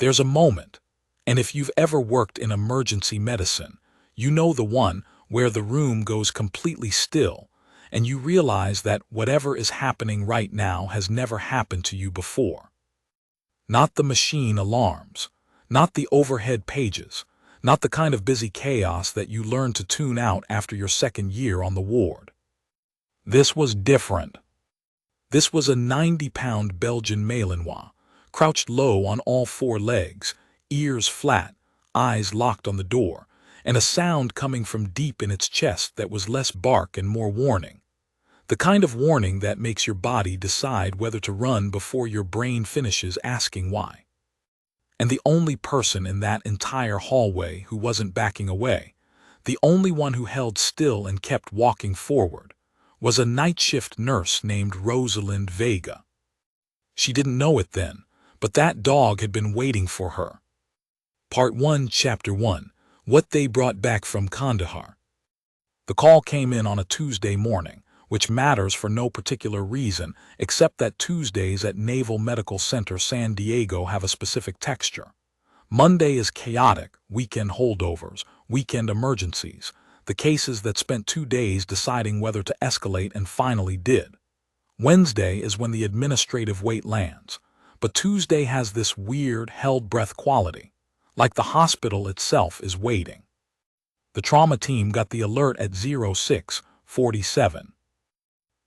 There's a moment, and if you've ever worked in emergency medicine, you know the one where the room goes completely still, and you realize that whatever is happening right now has never happened to you before. Not the machine alarms, not the overhead pages, not the kind of busy chaos that you learn to tune out after your second year on the ward. This was different. This was a 90-pound Belgian Malinois, crouched low on all four legs, ears flat, eyes locked on the door, and a sound coming from deep in its chest that was less bark and more warning. The kind of warning that makes your body decide whether to run before your brain finishes asking why. And the only person in that entire hallway who wasn't backing away, the only one who held still and kept walking forward, was a night shift nurse named Rosalind Vega. She didn't know it then, but that dog had been waiting for her. Part 1, Chapter 1, What They Brought Back from Kandahar. The call came in on a Tuesday morning, which matters for no particular reason except that Tuesdays at Naval Medical Center San Diego have a specific texture. Monday is chaotic, weekend holdovers, weekend emergencies, the cases that spent 2 days deciding whether to escalate and finally did. Wednesday is when the administrative weight lands, but Tuesday has this weird, held-breath quality, like the hospital itself is waiting. The trauma team got the alert at 06:47.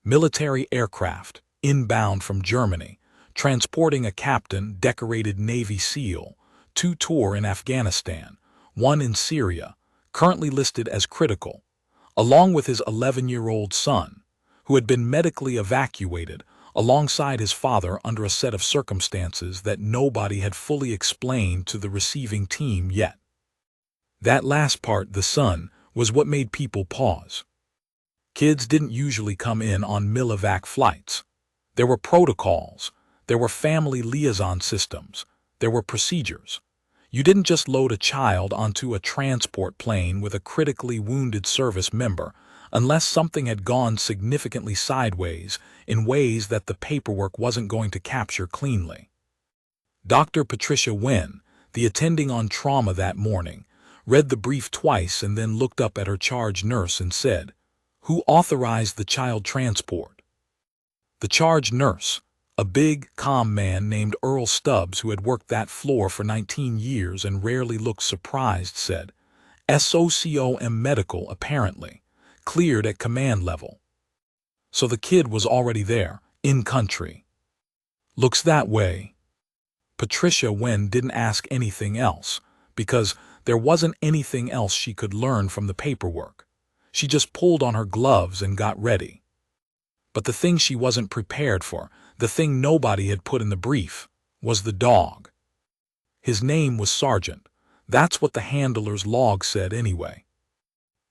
Military aircraft, inbound from Germany, transporting a captain, decorated Navy SEAL, 2 tour in Afghanistan, 1 in Syria, currently listed as critical, along with his 11-year-old son, who had been medically evacuated alongside his father under a set of circumstances that nobody had fully explained to the receiving team yet. That last part, the son, was what made people pause. Kids didn't usually come in on Milovac flights. There were protocols, there were family liaison systems, there were procedures. You didn't just load a child onto a transport plane with a critically wounded service member unless something had gone significantly sideways in ways that the paperwork wasn't going to capture cleanly. Dr. Patricia Wen, the attending on trauma that morning, read the brief twice and then looked up at her charge nurse and said, "Who authorized the child transport?" The charge nurse, a big, calm man named Earl Stubbs who had worked that floor for 19 years and rarely looked surprised, said, "SOCOM Medical, apparently, cleared at command level." So the kid was already there, in country. Looks that way. Patricia Wen didn't ask anything else, because there wasn't anything else she could learn from the paperwork. She just pulled on her gloves and got ready. But the thing she wasn't prepared for, the thing nobody had put in the brief, was the dog. His name was Sergeant. That's what the handler's log said anyway.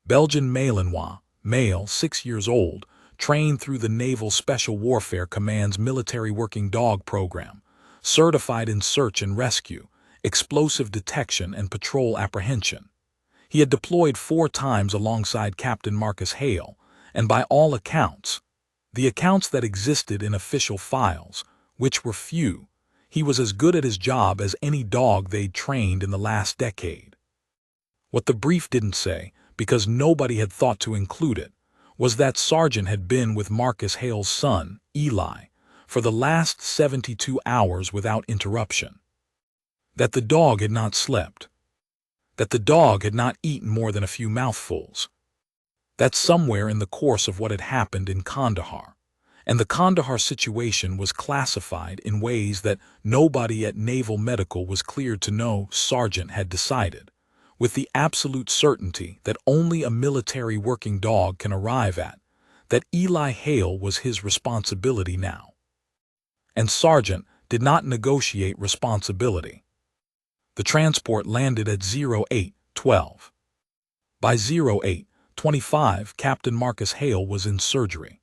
Belgian Malinois, male, 6 years old, trained through the Naval Special Warfare Command's military working dog program, certified in search and rescue, explosive detection and patrol apprehension. He had deployed 4 times alongside Captain Marcus Hale, and by all accounts, the accounts that existed in official files, which were few, he was as good at his job as any dog they'd trained in the last decade. What the brief didn't say, because nobody had thought to include it, was that Sergeant had been with Marcus Hale's son, Eli, for the last 72 hours without interruption. That the dog had not slept. That the dog had not eaten more than a few mouthfuls. That somewhere in the course of what had happened in Kandahar, and the Kandahar situation was classified in ways that nobody at Naval Medical was cleared to know, Sergeant had decided, with the absolute certainty that only a military working dog can arrive at, that Eli Hale was his responsibility now. And Sergeant did not negotiate responsibility. The transport landed at 08:12. By 08:25, Captain Marcus Hale was in surgery.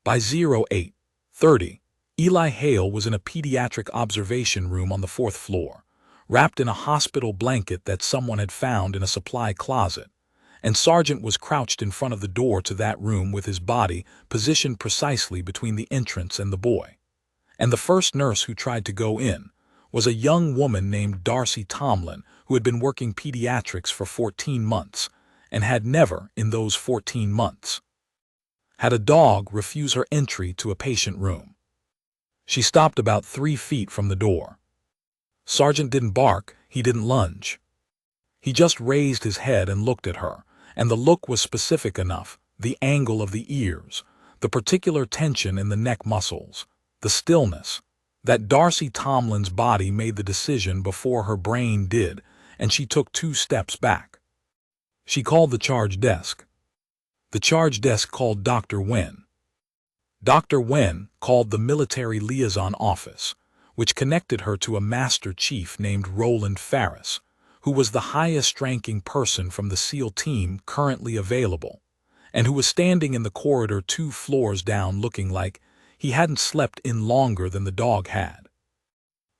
By 08:30, Eli Hale was in a pediatric observation room on the 4th floor, wrapped in a hospital blanket that someone had found in a supply closet, and Sergeant was crouched in front of the door to that room with his body positioned precisely between the entrance and the boy. And the first nurse who tried to go in, was a young woman named Darcy Tomlin who had been working pediatrics for 14 months and had never, in those 14 months, had a dog refuse her entry to a patient room. She stopped about 3 feet from the door. Sergeant didn't bark, he didn't lunge. He just raised his head and looked at her, and the look was specific enough, the angle of the ears, the particular tension in the neck muscles, the stillness, that Darcy Tomlin's body made the decision before her brain did, and she took 2 steps back. She called the charge desk. The charge desk called Dr. Wen. Dr. Wen called the military liaison office, which connected her to a master chief named Roland Ferris, who was the highest-ranking person from the SEAL team currently available, and who was standing in the corridor 2 floors down looking like he hadn't slept in longer than the dog had.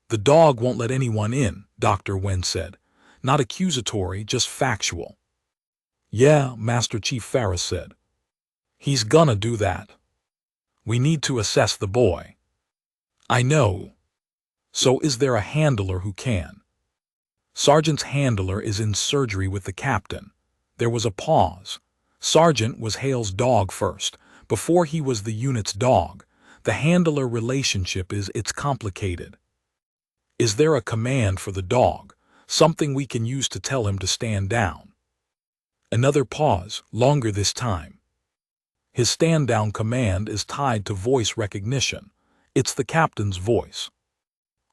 "The dog won't let anyone in," Dr. Wen said. "Not accusatory, just factual." "Yeah," Master Chief Ferris said. "He's gonna do that. We need to assess the boy." "I know. So is there a handler who can?" "Sergeant's handler is in surgery with the captain." There was a pause. Sergeant was Hale's dog first, before he was the unit's dog. The handler relationship it's complicated. "Is there a command for the dog, something we can use to tell him to stand down?" Another pause, longer this time. "His stand-down command is tied to voice recognition. It's the captain's voice.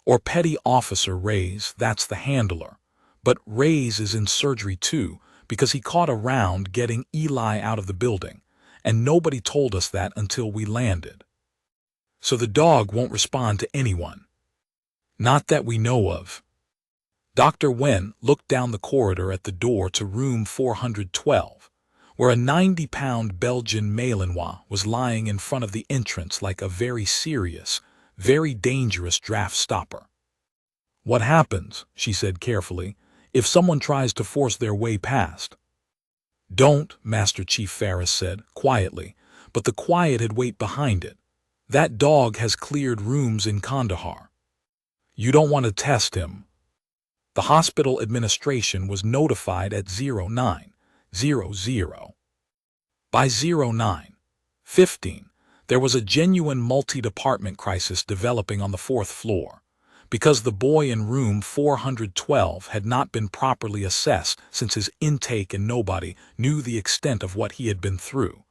Or Petty Officer Ray's, that's the handler. But Ray's is in surgery too, because he caught a round getting Eli out of the building, and nobody told us that until we landed. So the dog won't respond to anyone. Not that we know of." Dr. Wen looked down the corridor at the door to room 412, where a 90-pound Belgian Malinois was lying in front of the entrance like a very serious, very dangerous draft stopper. "What happens," she said carefully, "if someone tries to force their way past?" "Don't," Master Chief Ferris said, quietly, but the quiet had weight behind it. "That dog has cleared rooms in Kandahar. You don't want to test him." The hospital administration was notified at 09:00. By 09:15, there was a genuine multi-department crisis developing on the 4th floor, because the boy in room 412 had not been properly assessed since his intake and nobody knew the extent of what he had been through,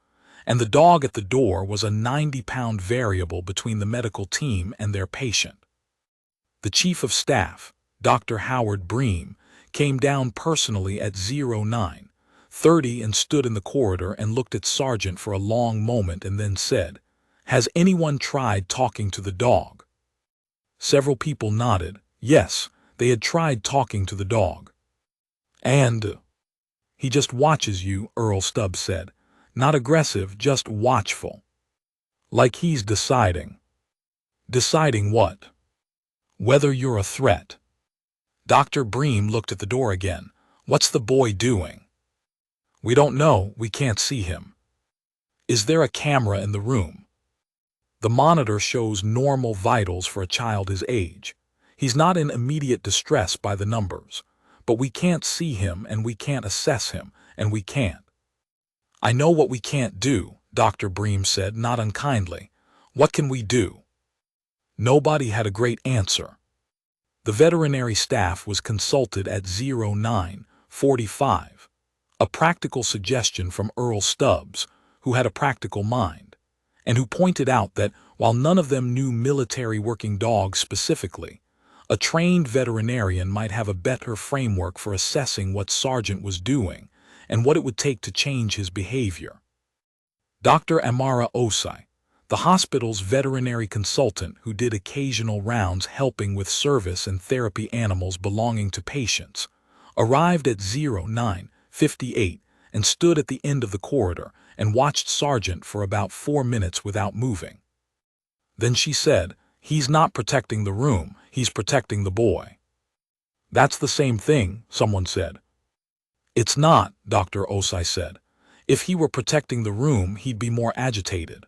and the dog at the door was a 90-pound variable between the medical team and their patient. The Chief of Staff, Dr. Howard Bream, came down personally at 09:30 and stood in the corridor and looked at Sergeant for a long moment and then said, "Has anyone tried talking to the dog?" Several people nodded. Yes, they had tried talking to the dog. "And he just watches you," Earl Stubbs said. "Not aggressive, just watchful. Like he's deciding." "Deciding what?" "Whether you're a threat." Dr. Bream looked at the door again. "What's the boy doing?" "We don't know, we can't see him." "Is there a camera in the room?" "The monitor shows normal vitals for a child his age. He's not in immediate distress by the numbers. But we can't see him and we can't assess him, and we can't." "I know what we can't do," Dr. Bream said, not unkindly. "What can we do?" Nobody had a great answer. The veterinary staff was consulted at 09:45. A practical suggestion from Earl Stubbs, who had a practical mind, and who pointed out that while none of them knew military working dogs specifically, a trained veterinarian might have a better framework for assessing what Sergeant was doing and what it would take to change his behavior. Dr. Amara Osai, the hospital's veterinary consultant who did occasional rounds helping with service and therapy animals belonging to patients, arrived at 09:58 and stood at the end of the corridor and watched Sergeant for about 4 minutes without moving. Then she said, "He's not protecting the room, he's protecting the boy." "That's the same thing," someone said. "It's not," Dr. Osai said. "If he were protecting the room, he'd be more agitated.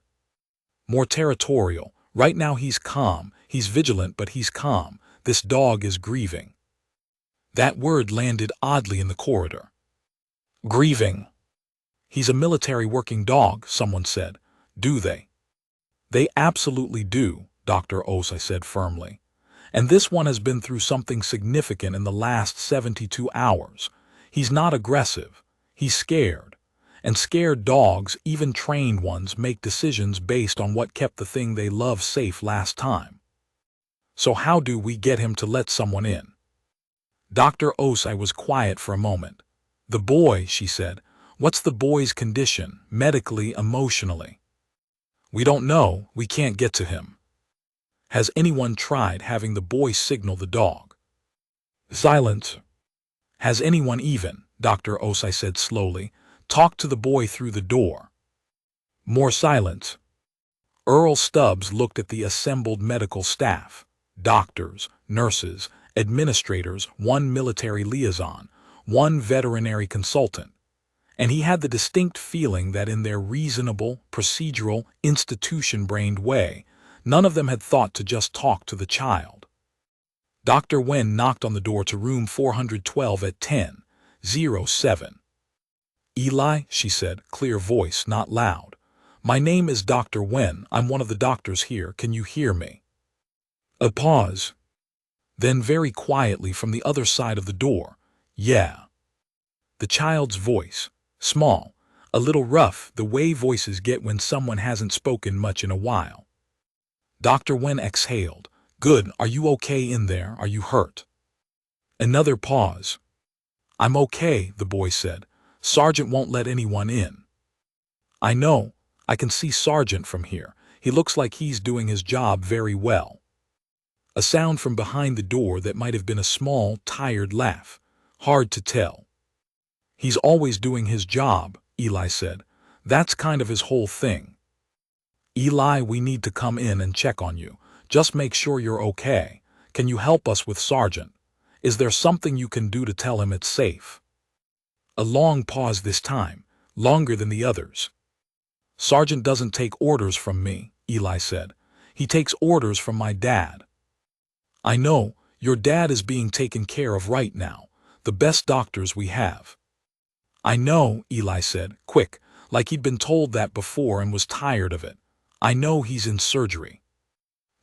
More territorial. Right now he's calm, he's vigilant, but he's calm. This dog is grieving. That word landed oddly in the corridor. Grieving. He's a military working dog, someone said. Do they? They absolutely do, Dr. Osai said firmly. And this one has been through something significant in the last 72 hours. He's not aggressive. He's scared. And scared dogs, even trained ones, make decisions based on what kept the thing they love safe last time. So how do we get him to let someone in? Dr. Osai was quiet for a moment. The boy, she said. What's the boy's condition, medically, emotionally? We don't know. We can't get to him. Has anyone tried having the boy signal the dog? Silence. Has anyone even, Dr. Osai said slowly, talked to the boy through the door? More silence. Earl Stubbs looked at the assembled medical staff. Doctors, nurses, administrators, one military liaison, one veterinary consultant. And he had the distinct feeling that in their reasonable, procedural, institution-brained way, none of them had thought to just talk to the child. Dr. Wen knocked on the door to room 412 at 10:07. Eli, she said, clear voice, not loud. My name is Dr. Wen. I'm one of the doctors here. Can you hear me? A pause. Then very quietly from the other side of the door, yeah. The child's voice, small, a little rough, the way voices get when someone hasn't spoken much in a while. Dr. Wen exhaled. Good, are you okay in there? Are you hurt? Another pause. I'm okay, the boy said. Sergeant won't let anyone in. I know, I can see Sergeant from here. He looks like he's doing his job very well. A sound from behind the door that might have been a small, tired laugh. Hard to tell. He's always doing his job, Eli said. That's kind of his whole thing. Eli, we need to come in and check on you. Just make sure you're okay. Can you help us with Sergeant? Is there something you can do to tell him it's safe? A long pause this time, longer than the others. Sergeant doesn't take orders from me, Eli said. He takes orders from my dad. I know, your dad is being taken care of right now, the best doctors we have. I know, Eli said, quick, like he'd been told that before and was tired of it. I know he's in surgery.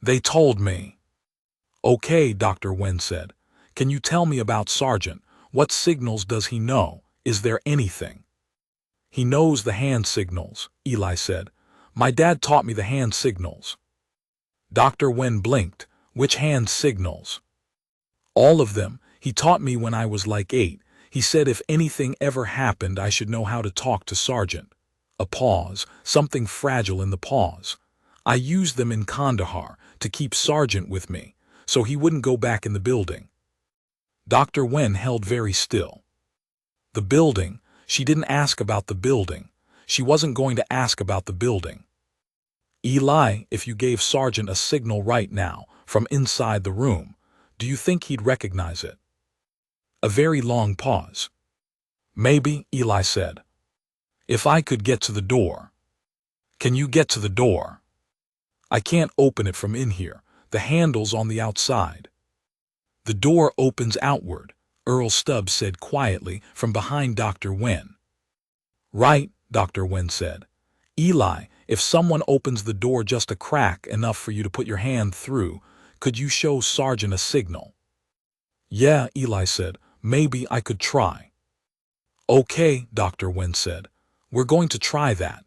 They told me. Okay, Dr. Wen said. Can you tell me about Sergeant? What signals does he know? Is there anything? He knows the hand signals, Eli said. My dad taught me the hand signals. Dr. Wen blinked. Which hand signals? All of them. He taught me when I was like 8. He said if anything ever happened, I should know how to talk to Sergeant. A pause, something fragile in the pause. I used them in Kandahar to keep Sergeant with me, so he wouldn't go back in the building. Dr. Wen held very still. The building. She didn't ask about the building. She wasn't going to ask about the building. Eli, if you gave Sergeant a signal right now, from inside the room, do you think he'd recognize it? A very long pause. Maybe, Eli said. If I could get to the door. Can you get to the door? I can't open it from in here. The handle's on the outside. The door opens outward, Earl Stubbs said quietly from behind Dr. Wen. Right, Dr. Wen said. Eli, if someone opens the door just a crack enough for you to put your hand through, could you show Sergeant a signal? Yeah, Eli said. Maybe I could try. Okay, Dr. Wen said. We're going to try that.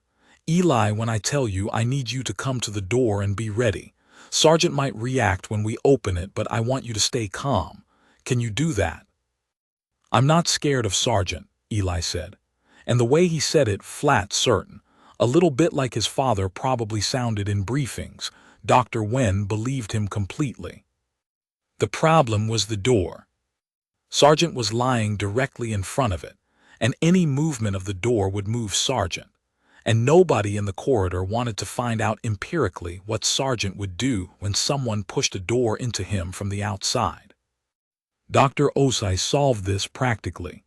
Eli, when I tell you, I need you to come to the door and be ready. Sergeant might react when we open it, but I want you to stay calm. Can you do that? I'm not scared of Sergeant, Eli said. And the way he said it, flat certain, a little bit like his father probably sounded in briefings, Dr. Wen believed him completely. The problem was the door. Sergeant was lying directly in front of it, and any movement of the door would move Sergeant. And nobody in the corridor wanted to find out empirically what Sergeant would do when someone pushed a door into him from the outside. Dr. Osai solved this practically.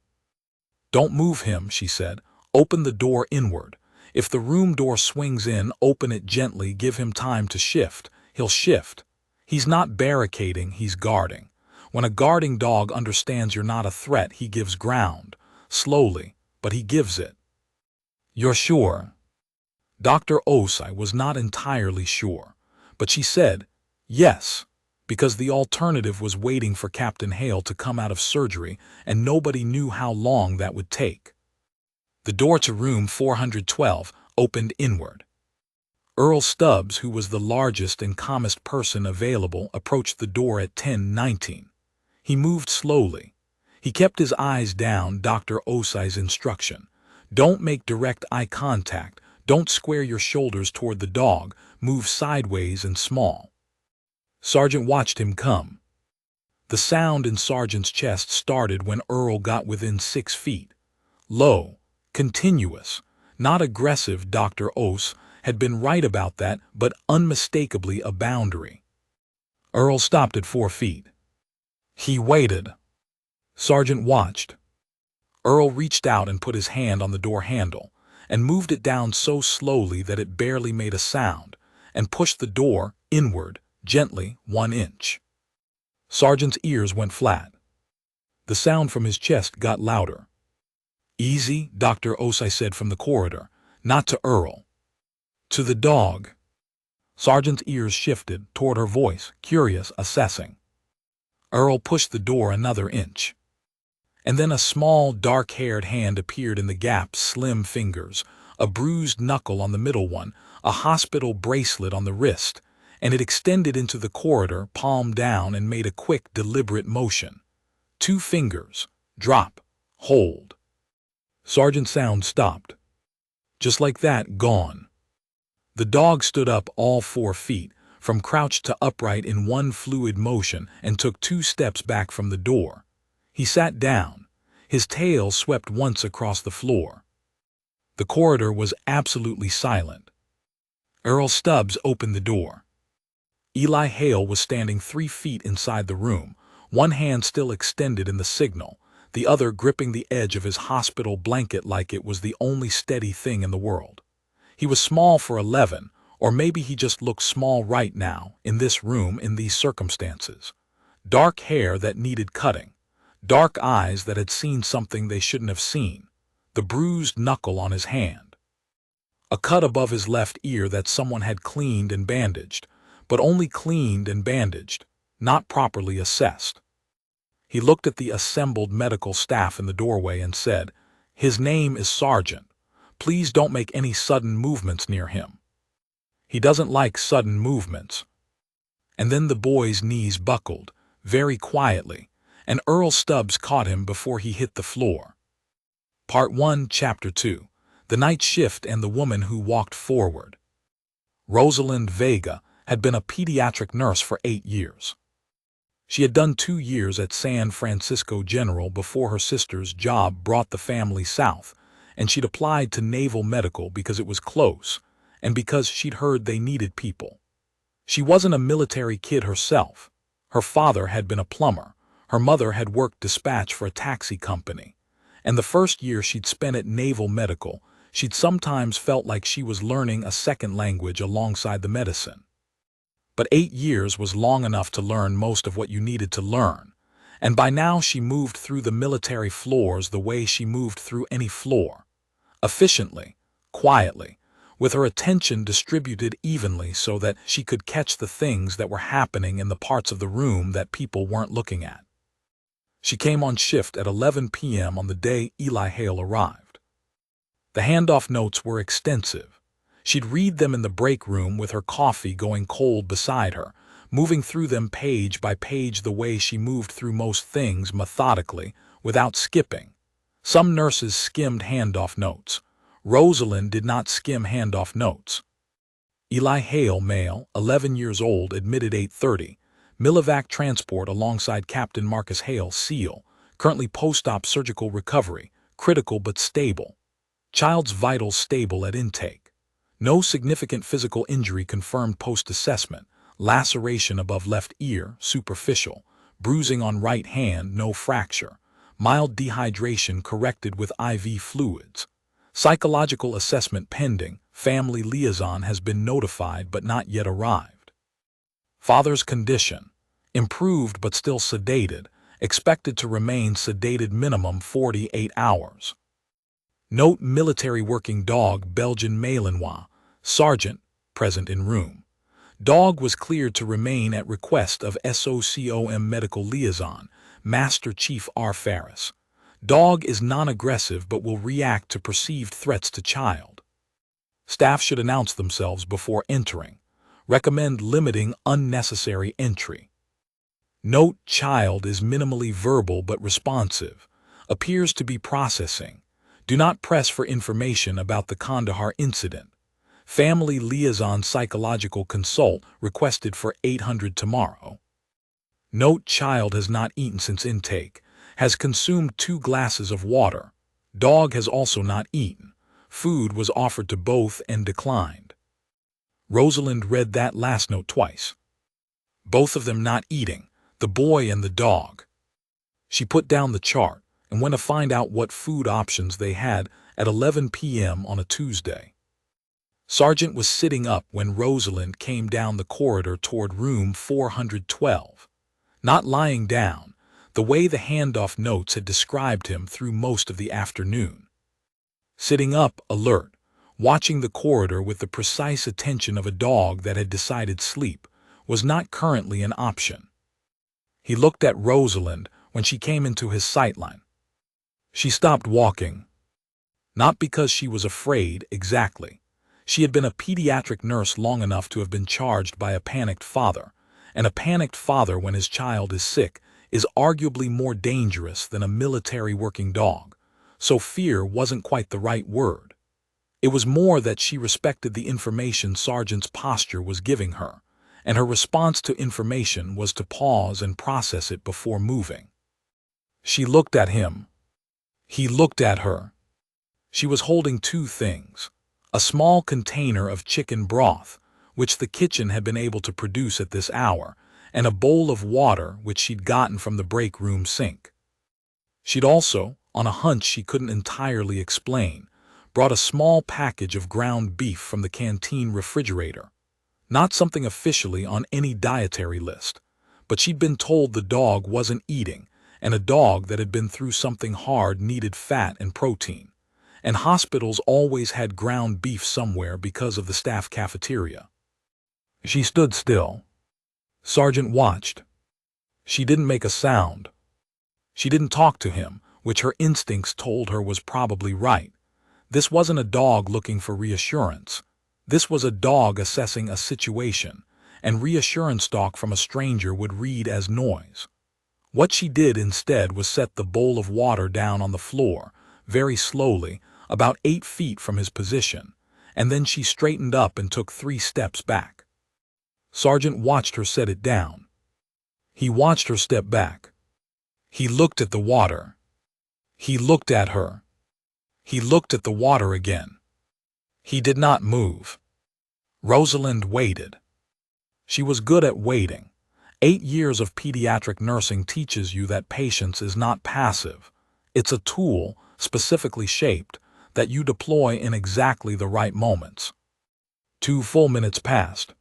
Don't move him, she said. Open the door inward. If the room door swings in, open it gently, give him time to shift. He'll shift. He's not barricading, he's guarding. When a guarding dog understands you're not a threat, he gives ground. Slowly, but he gives it. You're sure? Dr. Osai was not entirely sure, but she said, yes, because the alternative was waiting for Captain Hale to come out of surgery, and nobody knew how long that would take. The door to room 412 opened inward. Earl Stubbs, who was the largest and calmest person available, approached the door at 10:19. He moved slowly. He kept his eyes down, Dr. Osai's instruction. Don't make direct eye contact. Don't square your shoulders toward the dog. Move sideways and small. Sergeant watched him come. The sound in Sergeant's chest started when Earl got within 6 feet. Low, continuous, not aggressive. Dr. Os had been right about that, but unmistakably a boundary. Earl stopped at 4 feet. He waited. Sergeant watched. Earl reached out and put his hand on the door handle, and moved it down so slowly that it barely made a sound, and pushed the door inward, gently, 1 inch. Sergeant's ears went flat. The sound from his chest got louder. Easy, Dr. Osai said from the corridor, not to Earl. To the dog. Sergeant's ears shifted toward her voice, curious, assessing. Earl pushed the door another inch. And then a small, dark-haired hand appeared in the gap, slim fingers, a bruised knuckle on the middle one, a hospital bracelet on the wrist, and it extended into the corridor, palm down, and made a quick, deliberate motion. 2 fingers. Drop. Hold. Sergeant's sound stopped. Just like that, gone. The dog stood up all 4 feet, from crouched to upright in one fluid motion, and took 2 steps back from the door. He sat down. His tail swept once across the floor. The corridor was absolutely silent. Earl Stubbs opened the door. Eli Hale was standing 3 feet inside the room, one hand still extended in the signal, the other gripping the edge of his hospital blanket like it was the only steady thing in the world. He was small for 11, or maybe he just looked small right now, in this room, in these circumstances. Dark hair that needed cutting. Dark eyes that had seen something they shouldn't have seen. The bruised knuckle on his hand. A cut above his left ear that someone had cleaned and bandaged, but only cleaned and bandaged, not properly assessed. He looked at the assembled medical staff in the doorway and said, "His name is Sergeant. Please don't make any sudden movements near him. He doesn't like sudden movements." And then the boy's knees buckled, very quietly, and Earl Stubbs caught him before he hit the floor. Part 1, Chapter 2. The Night Shift and the Woman Who Walked Forward. Rosalind Vega had been a pediatric nurse for 8 years. She had done 2 years at San Francisco General before her sister's job brought the family south, and she'd applied to Naval Medical because it was close, and because she'd heard they needed people. She wasn't a military kid herself. Her father had been a plumber, her mother had worked dispatch for a taxi company, and the first year she'd spent at Naval Medical, she'd sometimes felt like she was learning a second language alongside the medicine. But 8 years was long enough to learn most of what you needed to learn, and by now she moved through the military floors the way she moved through any floor. Efficiently, quietly, with her attention distributed evenly so that she could catch the things that were happening in the parts of the room that people weren't looking at. She came on shift at 11 p.m. on the day Eli Hale arrived. The handoff notes were extensive. She'd read them in the break room with her coffee going cold beside her, moving through them page by page the way she moved through most things, methodically, without skipping. Some nurses skimmed handoff notes. Rosalind did not skim handoff notes. Eli Hale, male, 11 years old, admitted 8:30. Millivac transport alongside Captain Marcus Hale, SEAL, currently post-op surgical recovery, critical but stable. Child's vitals stable at intake. No significant physical injury confirmed post-assessment. Laceration above left ear, superficial. Bruising on right hand, no fracture. Mild dehydration corrected with IV fluids. Psychological assessment pending. Family liaison has been notified but not yet arrived. Father's condition: improved but still sedated, expected to remain sedated minimum 48 hours. Note: military working dog Belgian Malinois, Sergeant, present in room. Dog was cleared to remain at request of SOCOM Medical Liaison, Master Chief R. Ferris. Dog is non-aggressive but will react to perceived threats to child. Staff should announce themselves before entering. Recommend limiting unnecessary entry. Note: child is minimally verbal but responsive. Appears to be processing. Do not press for information about the Kandahar incident. Family liaison psychological consult requested for 800 tomorrow. Note: child has not eaten since intake. Has consumed 2 glasses of water. Dog has also not eaten. Food was offered to both and declined. Rosalind read that last note twice. Both of them not eating, the boy and the dog. She put down the chart and went to find out what food options they had at 11 p.m. on a Tuesday. Sergeant was sitting up when Rosalind came down the corridor toward room 412. Not lying down, the way the handoff notes had described him through most of the afternoon. Sitting up, alert, watching the corridor with the precise attention of a dog that had decided sleep, was not currently an option. He looked at Rosalind when she came into his sightline. She stopped walking. Not because she was afraid, exactly. She had been a pediatric nurse long enough to have been charged by a panicked father, and a panicked father when his child is sick is arguably more dangerous than a military working dog, so fear wasn't quite the right word. It was more that she respected the information Sergeant's posture was giving her, and her response to information was to pause and process it before moving. She looked at him. He looked at her. She was holding 2 things: a small container of chicken broth, which the kitchen had been able to produce at this hour, and a bowl of water which she'd gotten from the break room sink. She'd also, on a hunch she couldn't entirely explain, brought a small package of ground beef from the canteen refrigerator. Not something officially on any dietary list, but she'd been told the dog wasn't eating, and a dog that had been through something hard needed fat and protein, and hospitals always had ground beef somewhere because of the staff cafeteria. She stood still. Sergeant watched. She didn't make a sound. She didn't talk to him, which her instincts told her was probably right. This wasn't a dog looking for reassurance. This was a dog assessing a situation, and reassurance talk from a stranger would read as noise. What she did instead was set the bowl of water down on the floor, very slowly, about 8 feet from his position, and then she straightened up and took 3 steps back. Sergeant watched her set it down. He watched her step back. He looked at the water. He looked at her. He looked at the water again. He did not move. Rosalind waited. She was good at waiting. 8 years of pediatric nursing teaches you that patience is not passive. It's a tool, specifically shaped, that you deploy in exactly the right moments. 2 full minutes passed.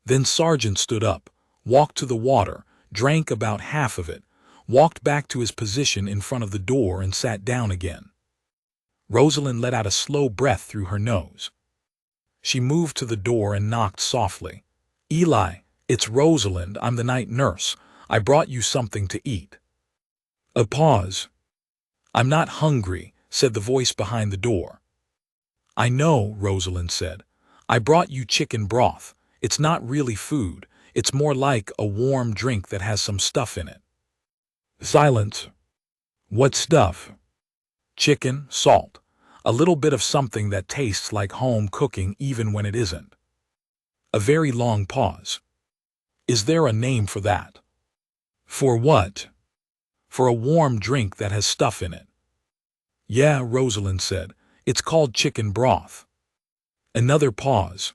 Then Sergeant stood up, walked to the water, drank about half of it, walked back to his position in front of the door and sat down again. Rosalind let out a slow breath through her nose. She moved to the door and knocked softly. "Eli, it's Rosalind, I'm the night nurse. I brought you something to eat." A pause. "I'm not hungry," said the voice behind the door. "I know," Rosalind said. "I brought you chicken broth. It's not really food. It's more like a warm drink that has some stuff in it." Silence. "What stuff?" "Chicken, salt. A little bit of something that tastes like home cooking even when it isn't." A very long pause. "Is there a name for that?" "For what?" "For a warm drink that has stuff in it." "Yeah," Rosalind said. "It's called chicken broth." Another pause.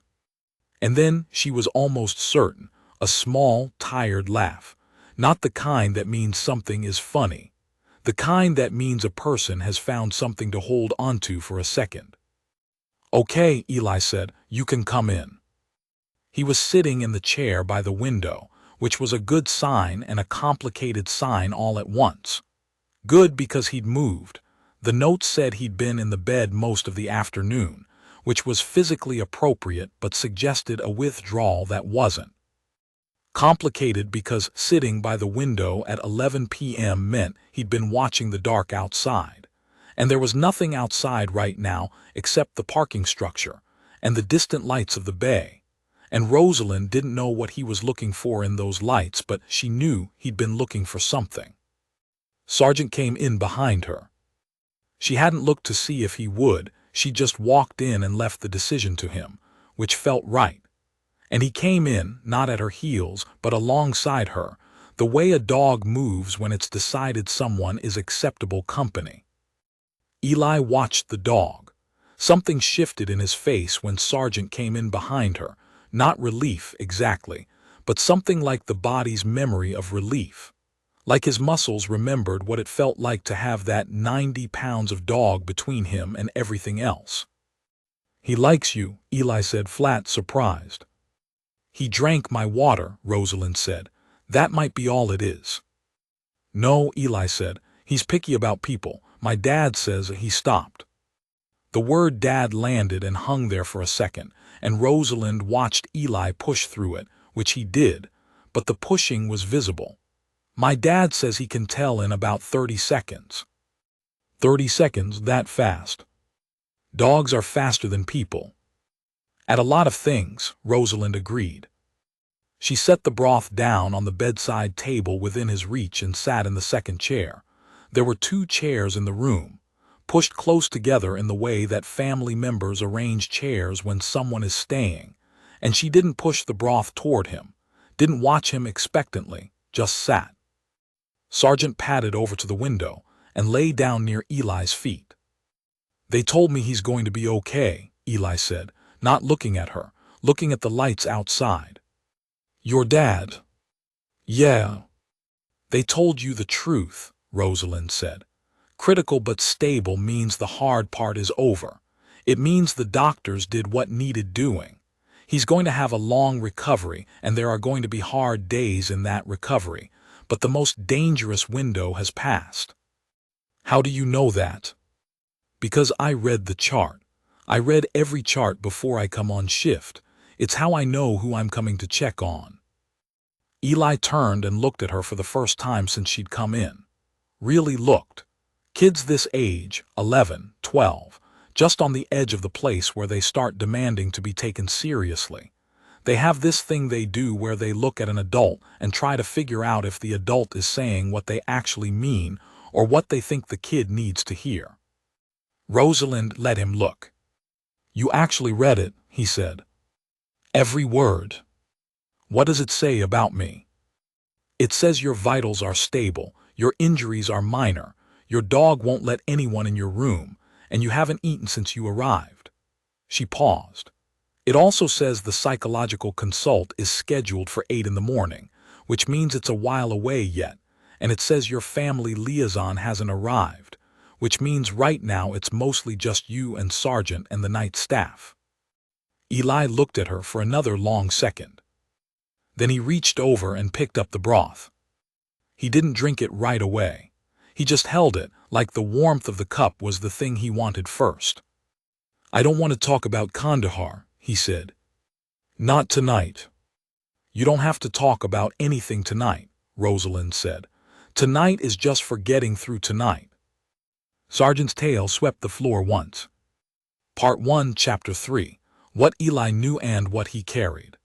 And then she was almost certain, a small, tired laugh. Not the kind that means something is funny. The kind that means a person has found something to hold onto for a second. "Okay," Eli said, "you can come in." He was sitting in the chair by the window, which was a good sign and a complicated sign all at once. Good because he'd moved. The note said he'd been in the bed most of the afternoon, which was physically appropriate but suggested a withdrawal that wasn't. Complicated because sitting by the window at 11 p.m. meant he'd been watching the dark outside. And there was nothing outside right now except the parking structure and the distant lights of the bay. And Rosalind didn't know what he was looking for in those lights, but she knew he'd been looking for something. Sergeant came in behind her. She hadn't looked to see if he would, she just walked in and left the decision to him, which felt right. And he came in, not at her heels, but alongside her, the way a dog moves when it's decided someone is acceptable company. Eli watched the dog. Something shifted in his face when Sergeant came in behind her, not relief exactly, but something like the body's memory of relief. Like his muscles remembered what it felt like to have that 90 pounds of dog between him and everything else. "He likes you," Eli said, flat, surprised. "He drank my water," Rosalind said. "That might be all it is." "No," Eli said. "He's picky about people. My dad says." He stopped. The word dad landed and hung there for a second, and Rosalind watched Eli push through it, which he did, but the pushing was visible. "My dad says he can tell in about 30 seconds. 30 seconds, that fast? Dogs are faster than people." "At a lot of things," Rosalind agreed. She set the broth down on the bedside table within his reach and sat in the second chair. There were 2 chairs in the room, pushed close together in the way that family members arrange chairs when someone is staying, and she didn't push the broth toward him, didn't watch him expectantly, just sat. Sergeant padded over to the window and lay down near Eli's feet. "They told me he's going to be okay," Eli said, not looking at her, looking at the lights outside. "Your dad?" "Yeah." "They told you the truth," Rosalind said. "Critical but stable means the hard part is over. It means the doctors did what needed doing. He's going to have a long recovery, and there are going to be hard days in that recovery, but the most dangerous window has passed." "How do you know that?" "Because I read the chart. I read every chart before I come on shift. It's how I know who I'm coming to check on." Eli turned and looked at her for the first time since she'd come in. Really looked. Kids this age, 11, 12, just on the edge of the place where they start demanding to be taken seriously. They have this thing they do where they look at an adult and try to figure out if the adult is saying what they actually mean or what they think the kid needs to hear. Rosalind let him look. "You actually read it," he said. "Every word." "What does it say about me?" "It says your vitals are stable, your injuries are minor, your dog won't let anyone in your room, and you haven't eaten since you arrived." She paused. "It also says the psychological consult is scheduled for 8 in the morning, which means it's a while away yet, and it says your family liaison hasn't arrived, which means right now it's mostly just you and Sergeant and the night staff." Eli looked at her for another long second. Then he reached over and picked up the broth. He didn't drink it right away. He just held it, like the warmth of the cup was the thing he wanted first. "I don't want to talk about Kandahar," he said. "Not tonight." "You don't have to talk about anything tonight," Rosalind said. "Tonight is just for getting through tonight." Sergeant's tail swept the floor once. Part 1, Chapter 3. What Eli Knew and What He Carried.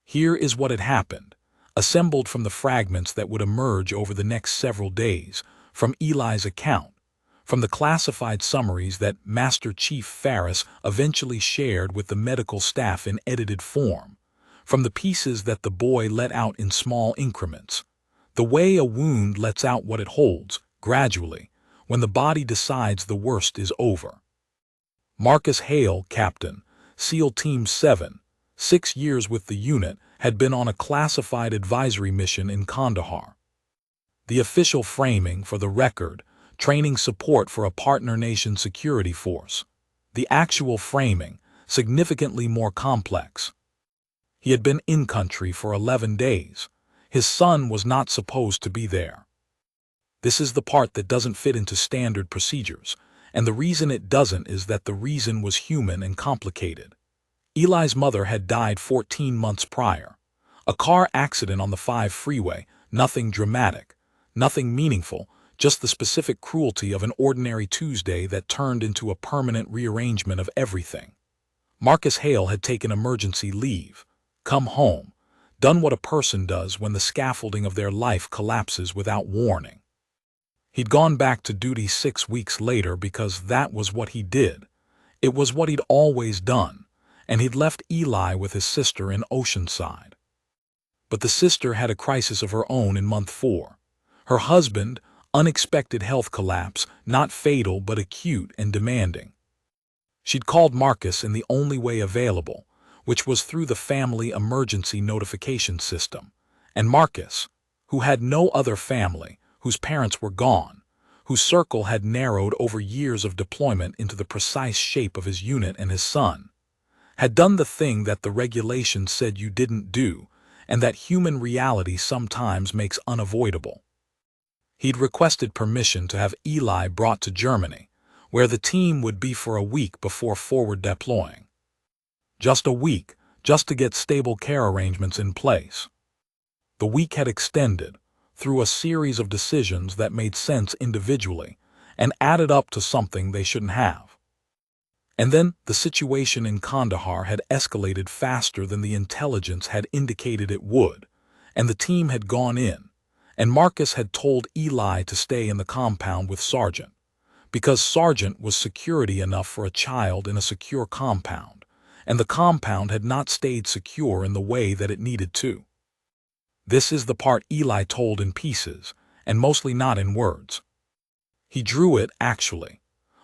Here is what had happened, assembled from the fragments that would emerge over the next several days, from Eli's account, from the classified summaries that Master Chief Ferris eventually shared with the medical staff in edited form, from the pieces that the boy let out in small increments, the way a wound lets out what it holds, gradually, when the body decides the worst is over. Marcus Hale, Captain, SEAL Team 7, 6 years with the unit, had been on a classified advisory mission in Kandahar. The official framing, for the record, training support for a partner nation security force. The actual framing, significantly more complex. He had been in country for 11 days. His son was not supposed to be there. This is the part that doesn't fit into standard procedures, and the reason it doesn't is that the reason was human and complicated. Eli's mother had died 14 months prior. A car accident on the 5 freeway, nothing dramatic, nothing meaningful, just the specific cruelty of an ordinary Tuesday that turned into a permanent rearrangement of everything. Marcus Hale had taken emergency leave, come home, done what a person does when the scaffolding of their life collapses without warning. He'd gone back to duty 6 weeks later because that was what he did. It was what he'd always done, and he'd left Eli with his sister in Oceanside. But the sister had a crisis of her own in month 4. Her husband, unexpected health collapse, not fatal but acute and demanding. She'd called Marcus in the only way available, which was through the family emergency notification system. And Marcus, who had no other family, whose parents were gone, whose circle had narrowed over years of deployment into the precise shape of his unit and his son, had done the thing that the regulations said you didn't do, and that human reality sometimes makes unavoidable. He'd requested permission to have Eli brought to Germany, where the team would be for a week before forward deploying. Just a week, just to get stable care arrangements in place. The week had extended, through a series of decisions that made sense individually, and added up to something they shouldn't have. And then the situation in Kandahar had escalated faster than the intelligence had indicated it would, and the team had gone in, and Marcus had told Eli to stay in the compound with Sargent, because Sargent was security enough for a child in a secure compound, and the compound had not stayed secure in the way that it needed to. This is the part Eli told in pieces, and mostly not in words. He drew it, actually,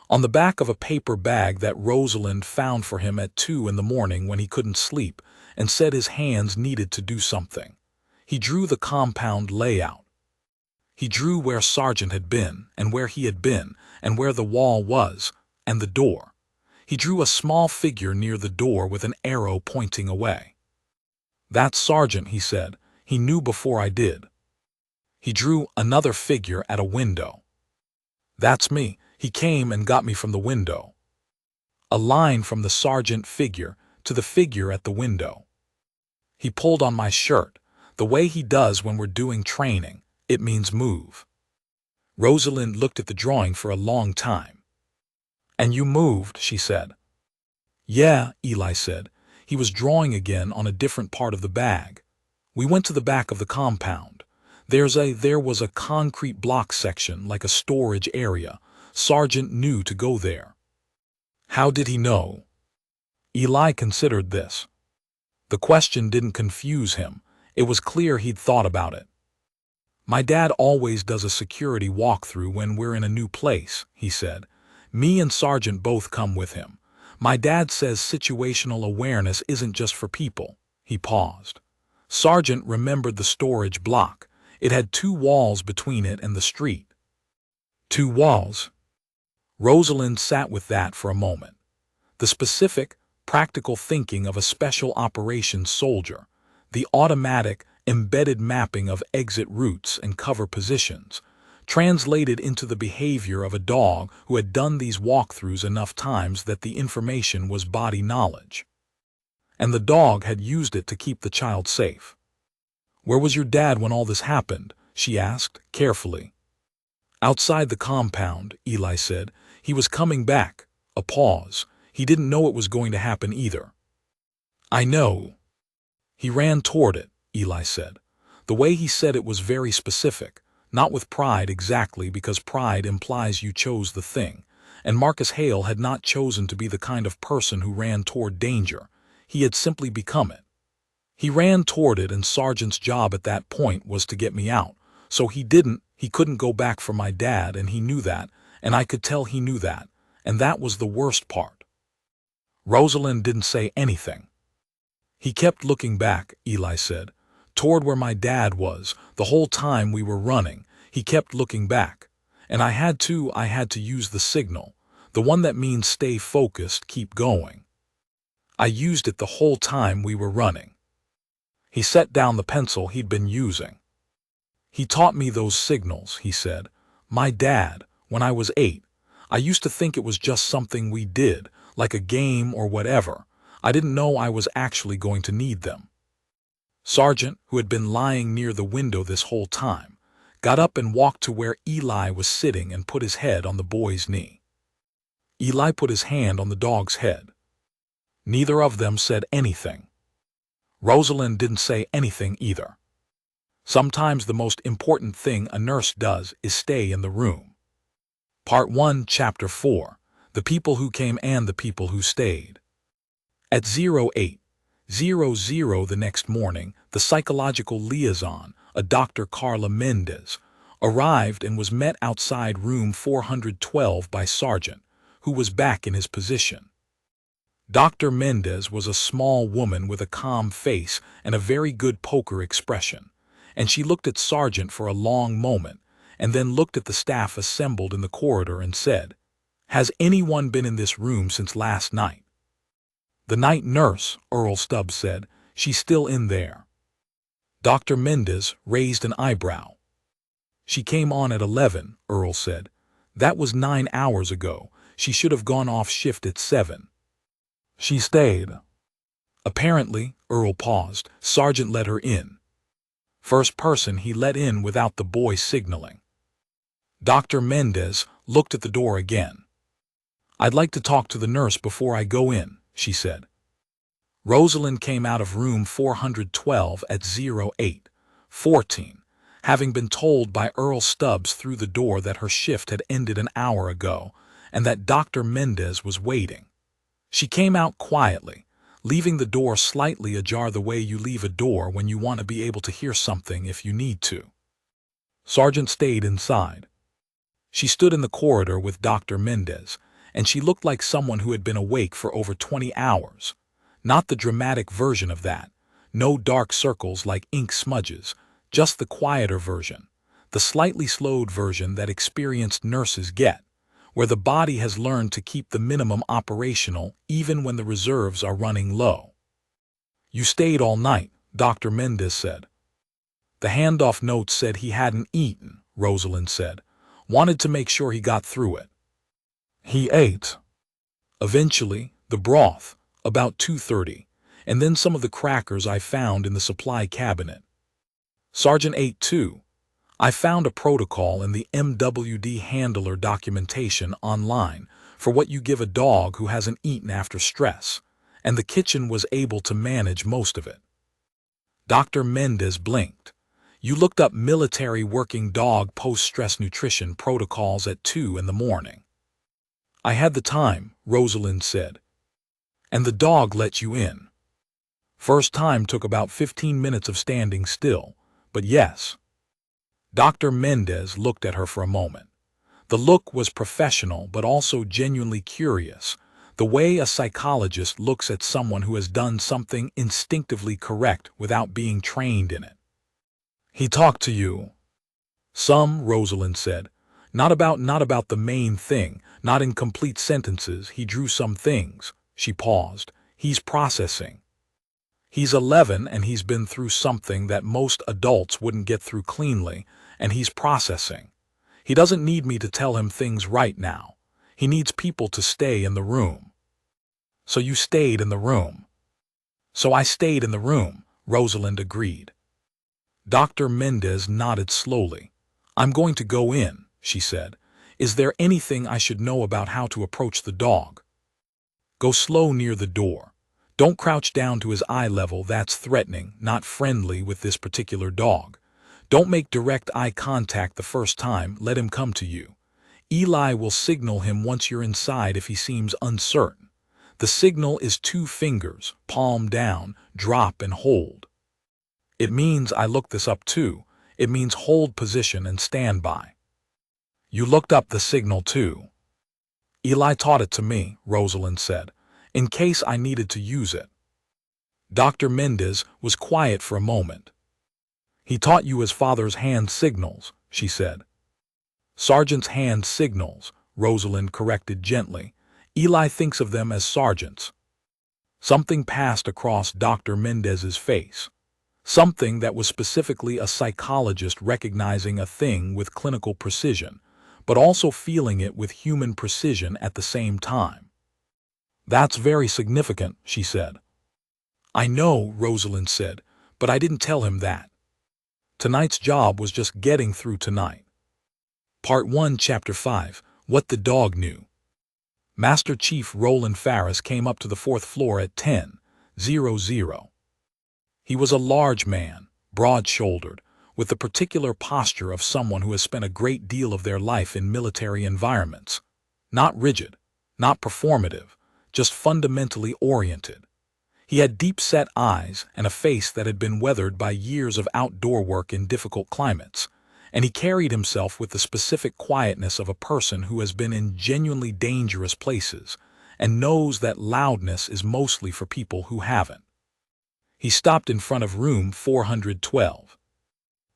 on the back of a paper bag that Rosalind found for him at 2 in the morning when he couldn't sleep, and said his hands needed to do something. He drew the compound layout. He drew where Sargent had been, and where he had been, and where the wall was, and the door. He drew a small figure near the door with an arrow pointing away. "That's Sargent," he said. "He knew before I did." He drew another figure at a window. "That's me. He came and got me from the window." A line from the Sargent figure to the figure at the window. He pulled on my shirt, the way he does when we're doing training. It means move. Rosalind looked at the drawing for a long time. "And you moved," she said. "Yeah," Eli said. He was drawing again on a different part of the bag. "We went to the back of the compound. There was a concrete block section, like a storage area. Sargent knew to go there." How did he know? Eli considered this. The question didn't confuse him. It was clear he'd thought about it. "My dad always does a security walkthrough when we're in a new place," he said. "Me and Sargent both come with him. My dad says situational awareness isn't just for people." He paused. Sargent remembered the storage block. It had 2 walls between it and the street. 2 walls. Rosalind sat with that for a moment. The specific, practical thinking of a special operations soldier, the automatic, embedded mapping of exit routes and cover positions, translated into the behavior of a dog who had done these walkthroughs enough times that the information was body knowledge. And the dog had used it to keep the child safe. "Where was your dad when all this happened?" she asked, carefully. "Outside the compound," Eli said. "He was coming back." A pause. "He didn't know it was going to happen either." "I know." "He ran toward it," Eli said. The way he said it was very specific, not with pride exactly, because pride implies you chose the thing, and Marcus Hale had not chosen to be the kind of person who ran toward danger. He had simply become it. "He ran toward it, and Sargent's job at that point was to get me out. So he couldn't go back for my dad, and he knew that, and I could tell he knew that, and that was the worst part." Rosalind didn't say anything. "He kept looking back," Eli said, "toward where my dad was, the whole time we were running. He kept looking back. And I had to use the signal, the one that means stay focused, keep going. I used it the whole time we were running." He set down the pencil he'd been using. "He taught me those signals," he said. "My dad, when I was 8. I used to think it was just something we did, like a game or whatever. I didn't know I was actually going to need them." Sergeant, who had been lying near the window this whole time, got up and walked to where Eli was sitting and put his head on the boy's knee. Eli put his hand on the dog's head. Neither of them said anything. Rosalind didn't say anything either. Sometimes the most important thing a nurse does is stay in the room. Part 1, Chapter 4, The People Who Came and the People Who Stayed. At 08:00 the next morning, the psychological liaison, a Dr. Carla Mendez, arrived and was met outside room 412 by Sergeant, who was back in his position. Dr. Mendez was a small woman with a calm face and a very good poker expression, and she looked at Sergeant for a long moment and then looked at the staff assembled in the corridor and said, "Has anyone been in this room since last night?" "The night nurse," Earl Stubbs said. "She's still in there." Dr. Mendez raised an eyebrow. "She came on at 11, Earl said. "That was 9 hours ago. She should have gone off shift at 7. "She stayed." "Apparently," Earl paused. "Sergeant let her in. First person he let in without the boy signaling." Dr. Mendez looked at the door again. "I'd like to talk to the nurse before I go in," she said. Rosalind came out of room 412 at 08:14, having been told by Earl Stubbs through the door that her shift had ended an hour ago and that Dr. Mendez was waiting. She came out quietly, leaving the door slightly ajar the way you leave a door when you want to be able to hear something if you need to. Sergeant stayed inside. She stood in the corridor with Dr. Mendez, and she looked like someone who had been awake for over 20 hours. Not the dramatic version of that. No dark circles like ink smudges, just the quieter version, the slightly slowed version that experienced nurses get, where the body has learned to keep the minimum operational even when the reserves are running low. "You stayed all night," Dr. Mendez said. "The handoff note said he hadn't eaten," Rosalind said. "Wanted to make sure he got through it." "He ate." "Eventually, the broth, about 2:30, and then some of the crackers I found in the supply cabinet." "Sergeant ate too. I found a protocol in the MWD handler documentation online for what you give a dog who hasn't eaten after stress, and the kitchen was able to manage most of it." Dr. Mendez blinked. "You looked up military working dog post-stress nutrition protocols at 2 in the morning." "I had the time," Rosalind said. "And the dog let you in." "First time took about 15 minutes of standing still, but yes." Dr. Mendez looked at her for a moment. The look was professional but also genuinely curious, the way a psychologist looks at someone who has done something instinctively correct without being trained in it. "He talked to you?" "Some," Rosalind said. Not about the main thing, not in complete sentences. He drew some things." She paused. "He's processing. He's 11 and he's been through something that most adults wouldn't get through cleanly, and he's processing. He doesn't need me to tell him things right now. He needs people to stay in the room." "So you stayed in the room?" "So I stayed in the room," Rosalind agreed. Dr. Mendez nodded slowly. "I'm going to go in," she said. "Is there anything I should know about how to approach the dog?" "Go slow near the door. Don't crouch down to his eye level. That's threatening, not friendly with this particular dog. Don't make direct eye contact the first time. Let him come to you. Eli will signal him once you're inside if he seems uncertain. The signal is 2 fingers, palm down, drop and hold. It means, I looked this up too, it means hold position and stand by." "You looked up the signal too?" "Eli taught it to me," Rosalind said, "in case I needed to use it." Dr. Mendez was quiet for a moment. "He taught you his father's hand signals," she said. "Sergeant's hand signals," Rosalind corrected gently. "Eli thinks of them as sergeants." Something passed across Dr. Mendez's face. Something that was specifically a psychologist recognizing a thing with clinical precision, but also feeling it with human precision at the same time. "That's very significant," she said. "I know," Rosalind said, "but I didn't tell him that. Tonight's job was just getting through tonight." Part 1, Chapter 5, What the Dog Knew. Master Chief Roland Ferris came up to the fourth floor at 10:00. He was a large man, broad-shouldered, with the particular posture of someone who has spent a great deal of their life in military environments. Not rigid, not performative, just fundamentally oriented. He had deep-set eyes and a face that had been weathered by years of outdoor work in difficult climates, and he carried himself with the specific quietness of a person who has been in genuinely dangerous places and knows that loudness is mostly for people who haven't. He stopped in front of room 412.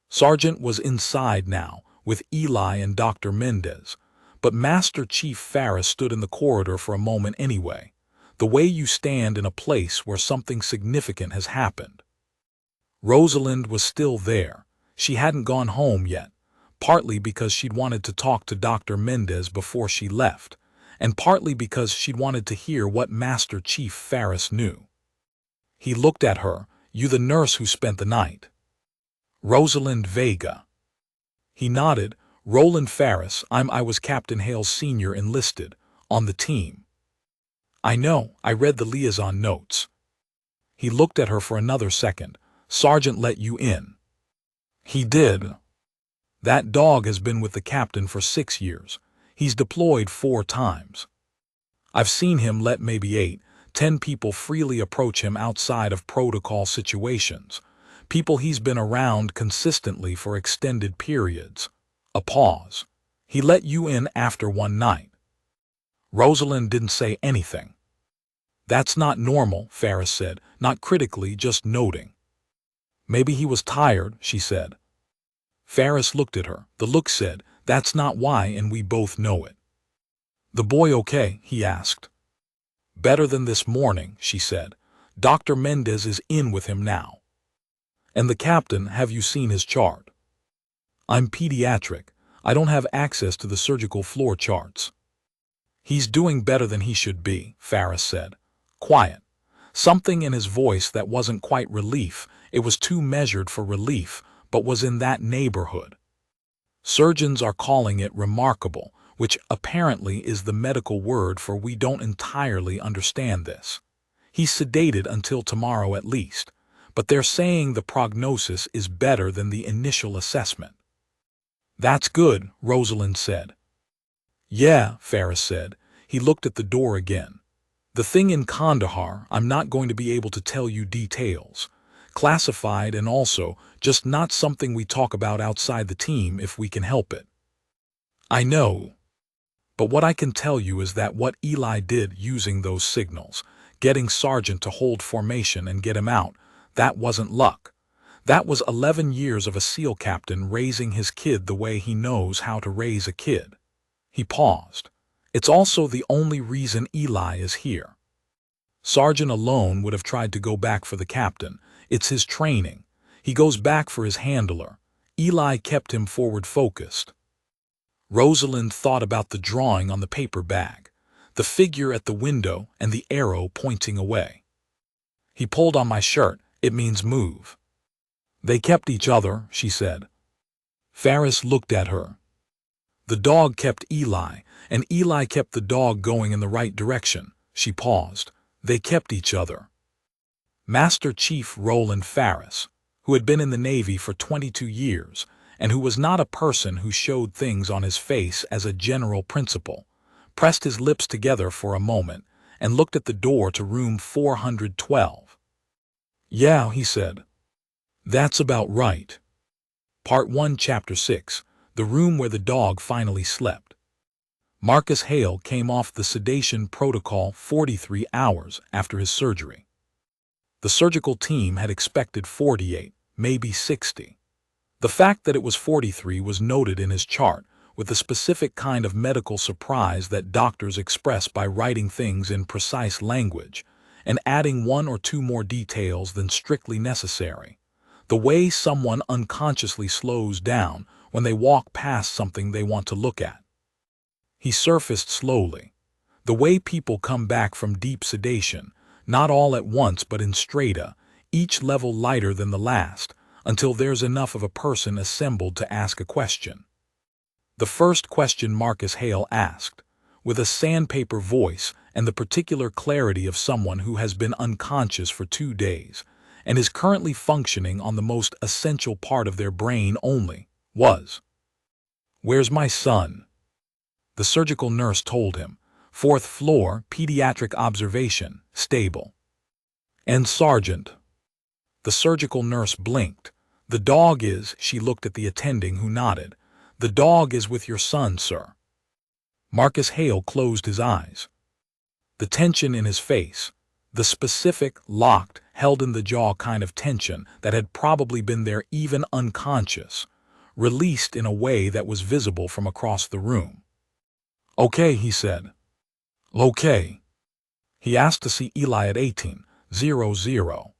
Sergeant was inside now, with Eli and Dr. Mendez, but Master Chief Ferris stood in the corridor for a moment anyway, the way you stand in a place where something significant has happened. Rosalind was still there. She hadn't gone home yet, partly because she'd wanted to talk to Dr. Mendez before she left, and partly because she'd wanted to hear what Master Chief Ferris knew. He looked at her. "You the nurse who spent the night?" "Rosalind Vega." He nodded. "Roland Ferris, I was Captain Hale's senior enlisted, on the team." "I know, I read the liaison notes." He looked at her for another second. "Sergeant let you in." "He did." "That dog has been with the captain for 6 years. He's deployed 4 times. I've seen him let maybe 8, 10 people freely approach him outside of protocol situations. People he's been around consistently for extended periods." A pause. "He let you in after one night." Rosalind didn't say anything. "That's not normal," Ferris said, not critically, just noting. "Maybe he was tired," she said. Ferris looked at her. The look said, "That's not why, and we both know it." "The boy okay?" he asked. "Better than this morning," she said. "Dr. Mendez is in with him now." "And the captain, have you seen his chart?" "I'm pediatric. I don't have access to the surgical floor charts." "He's doing better than he should be," Ferris said. Quiet. Something in his voice that wasn't quite relief. It was too measured for relief, but was in that neighborhood. "Surgeons are calling it remarkable, which apparently is the medical word for we don't entirely understand this. He's sedated until tomorrow at least, but they're saying the prognosis is better than the initial assessment." "That's good," Rosalind said. "Yeah," Ferris said. He looked at the door again. "The thing in Kandahar, I'm not going to be able to tell you details. Classified, and also just not something we talk about outside the team if we can help it." "I know. But what I can tell you is that what Eli did using those signals, getting Sergeant to hold formation and get him out, that wasn't luck. That was 11 years of a SEAL captain raising his kid the way he knows how to raise a kid." He paused. "It's also the only reason Eli is here. Sergeant alone would have tried to go back for the captain. It's his training. He goes back for his handler. Eli kept him forward-focused." Rosalind thought about the drawing on the paper bag, the figure at the window and the arrow pointing away. "He pulled on my shirt. It means move." "They kept each other," she said. Ferris looked at her. "The dog kept Eli, and Eli kept the dog going in the right direction." She paused. "They kept each other." Master Chief Roland Ferris, who had been in the Navy for 22 years, and who was not a person who showed things on his face as a general principle, pressed his lips together for a moment and looked at the door to room 412. "Yeah," he said. "That's about right." Part 1, Chapter 6, The Room Where the Dog Finally Slept. Marcus Hale came off the sedation protocol 43 hours after his surgery. The surgical team had expected 48, maybe 60. The fact that it was 43 was noted in his chart, with the specific kind of medical surprise that doctors express by writing things in precise language and adding 1 or 2 more details than strictly necessary. The way someone unconsciously slows down when they walk past something they want to look at. He surfaced slowly. The way people come back from deep sedation, not all at once but in strata, each level lighter than the last, until there's enough of a person assembled to ask a question. The first question Marcus Hale asked, with a sandpaper voice and the particular clarity of someone who has been unconscious for 2 days and is currently functioning on the most essential part of their brain only, was, "Where's my son?" The surgical nurse told him, "4th floor, pediatric observation, stable." "And Sergeant?" The surgical nurse blinked. "The dog is," she looked at the attending who nodded. "The dog is with your son, sir." Marcus Hale closed his eyes. The tension in his face, the specific, locked, held in the jaw kind of tension that had probably been there even unconscious, released in a way that was visible from across the room. "Okay," he said. "Okay." He asked to see Eli at 1800.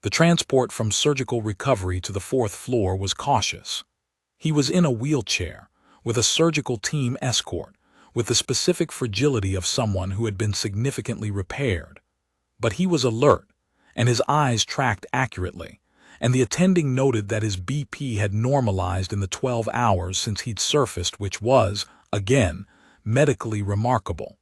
The transport from surgical recovery to the 4th floor was cautious. He was in a wheelchair, with a surgical team escort, with the specific fragility of someone who had been significantly repaired. But he was alert, and his eyes tracked accurately, and the attending noted that his BP had normalized in the 12 hours since he'd surfaced, which was, again, medically remarkable.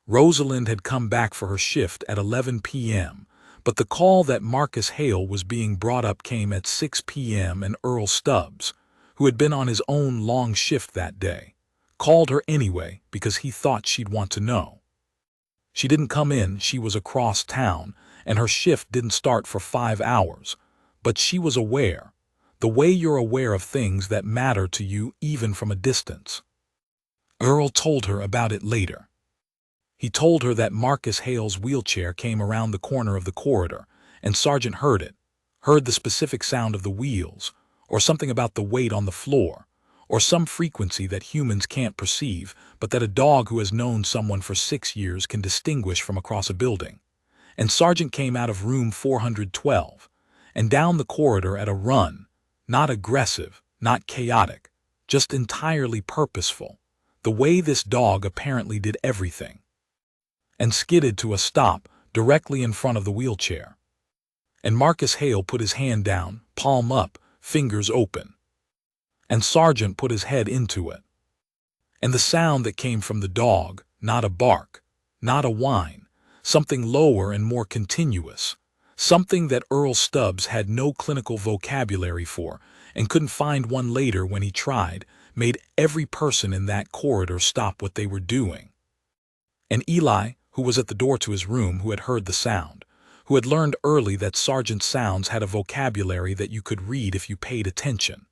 Rosalind had come back for her shift at 11 p.m., but the call that Marcus Hale was being brought up came at 6 p.m. and Earl Stubbs, who had been on his own long shift that day, called her anyway because he thought she'd want to know. She didn't come in, she was across town, and her shift didn't start for 5 hours, but she was aware, the way you're aware of things that matter to you even from a distance. Earl told her about it later. He told her that Marcus Hale's wheelchair came around the corner of the corridor, and Sergeant heard it, heard the specific sound of the wheels, or something about the weight on the floor, or some frequency that humans can't perceive, but that a dog who has known someone for 6 years can distinguish from across a building. And Sergeant came out of room 412, and down the corridor at a run, not aggressive, not chaotic, just entirely purposeful, the way this dog apparently did everything, and skidded to a stop directly in front of the wheelchair. And Marcus Hale put his hand down, palm up, fingers open. And Sergeant put his head into it. And the sound that came from the dog, not a bark, not a whine, something lower and more continuous, something that Earl Stubbs had no clinical vocabulary for and couldn't find one later when he tried, made every person in that corridor stop what they were doing. And Eli, who was at the door to his room, who had heard the sound, who had learned early that Sergeant's sounds had a vocabulary that you could read if you paid attention.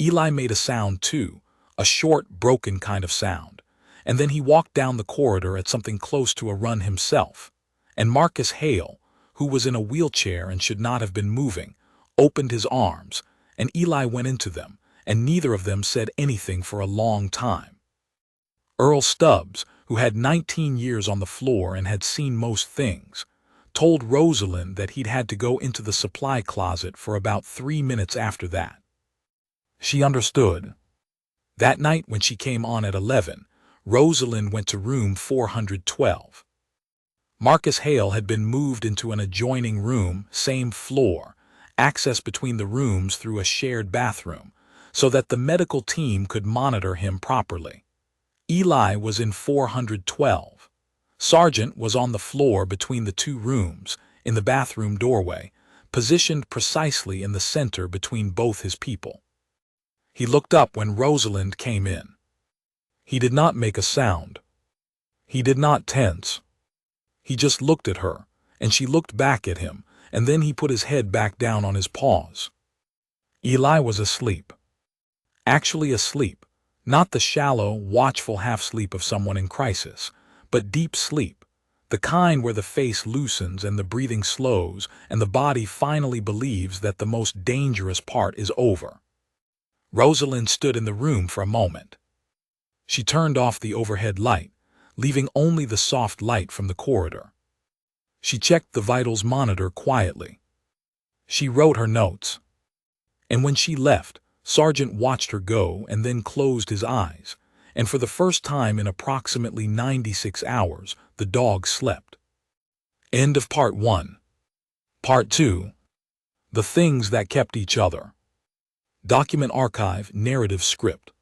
Eli made a sound too, a short, broken kind of sound, and then he walked down the corridor at something close to a run himself. And Marcus Hale, who was in a wheelchair and should not have been moving, opened his arms, and Eli went into them, and neither of them said anything for a long time. Earl Stubbs, who had 19 years on the floor and had seen most things, told Rosalind that he'd had to go into the supply closet for about 3 minutes after that. She understood. That night when she came on at 11, Rosalind went to room 412. Marcus Hale had been moved into an adjoining room, same floor, access between the rooms through a shared bathroom, so that the medical team could monitor him properly. Eli was in 412. Sergeant was on the floor between the two rooms, in the bathroom doorway, positioned precisely in the center between both his people. He looked up when Rosalind came in. He did not make a sound. He did not tense. He just looked at her, and she looked back at him, and then he put his head back down on his paws. Eli was asleep. Actually asleep, not the shallow, watchful half-sleep of someone in crisis, but deep sleep, the kind where the face loosens and the breathing slows and the body finally believes that the most dangerous part is over. Rosalind stood in the room for a moment. She turned off the overhead light, leaving only the soft light from the corridor. She checked the vitals monitor quietly. She wrote her notes. And when she left, Sergeant watched her go and then closed his eyes, and for the first time in approximately 96 hours, the dog slept. End of Part 1. Part 2. The Things That Kept Each Other. Document archive, narrative script.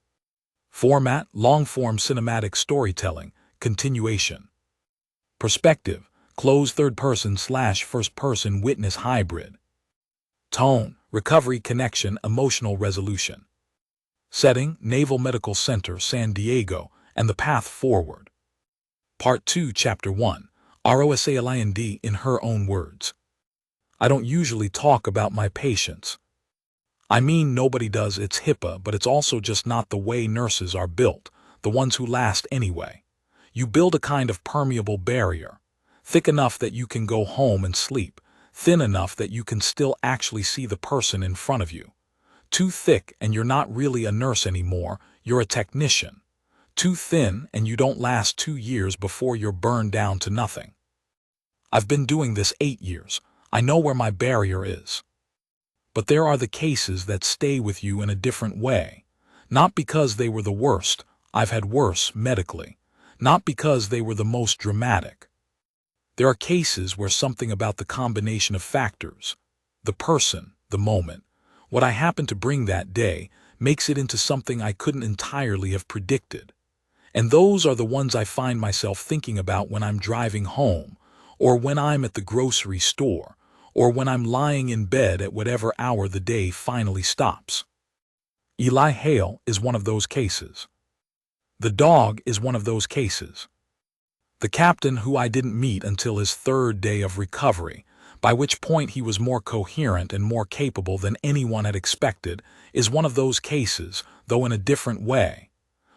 Format, long-form cinematic storytelling, continuation. Perspective, closed third-person/first-person witness hybrid. Tone, recovery connection, emotional resolution. Setting, Naval Medical Center, San Diego, and the path forward. Part 2, Chapter 1, ROSALIND in her own words. I don't usually talk about my patients. I mean, nobody does. It's HIPAA, but it's also just not the way nurses are built, the ones who last anyway. You build a kind of permeable barrier, thick enough that you can go home and sleep, thin enough that you can still actually see the person in front of you. Too thick and you're not really a nurse anymore, you're a technician. Too thin and you don't last 2 years before you're burned down to nothing. I've been doing this 8 years. I know where my barrier is. But there are the cases that stay with you in a different way. Not because they were the worst, I've had worse medically. Not because they were the most dramatic. There are cases where something about the combination of factors, the person, the moment, what I happened to bring that day, makes it into something I couldn't entirely have predicted. And those are the ones I find myself thinking about when I'm driving home, or when I'm at the grocery store, or when I'm lying in bed at whatever hour the day finally stops. Eli Hale is one of those cases. The dog is one of those cases. The captain, who I didn't meet until his 3rd day of recovery, by which point he was more coherent and more capable than anyone had expected, is one of those cases, though in a different way.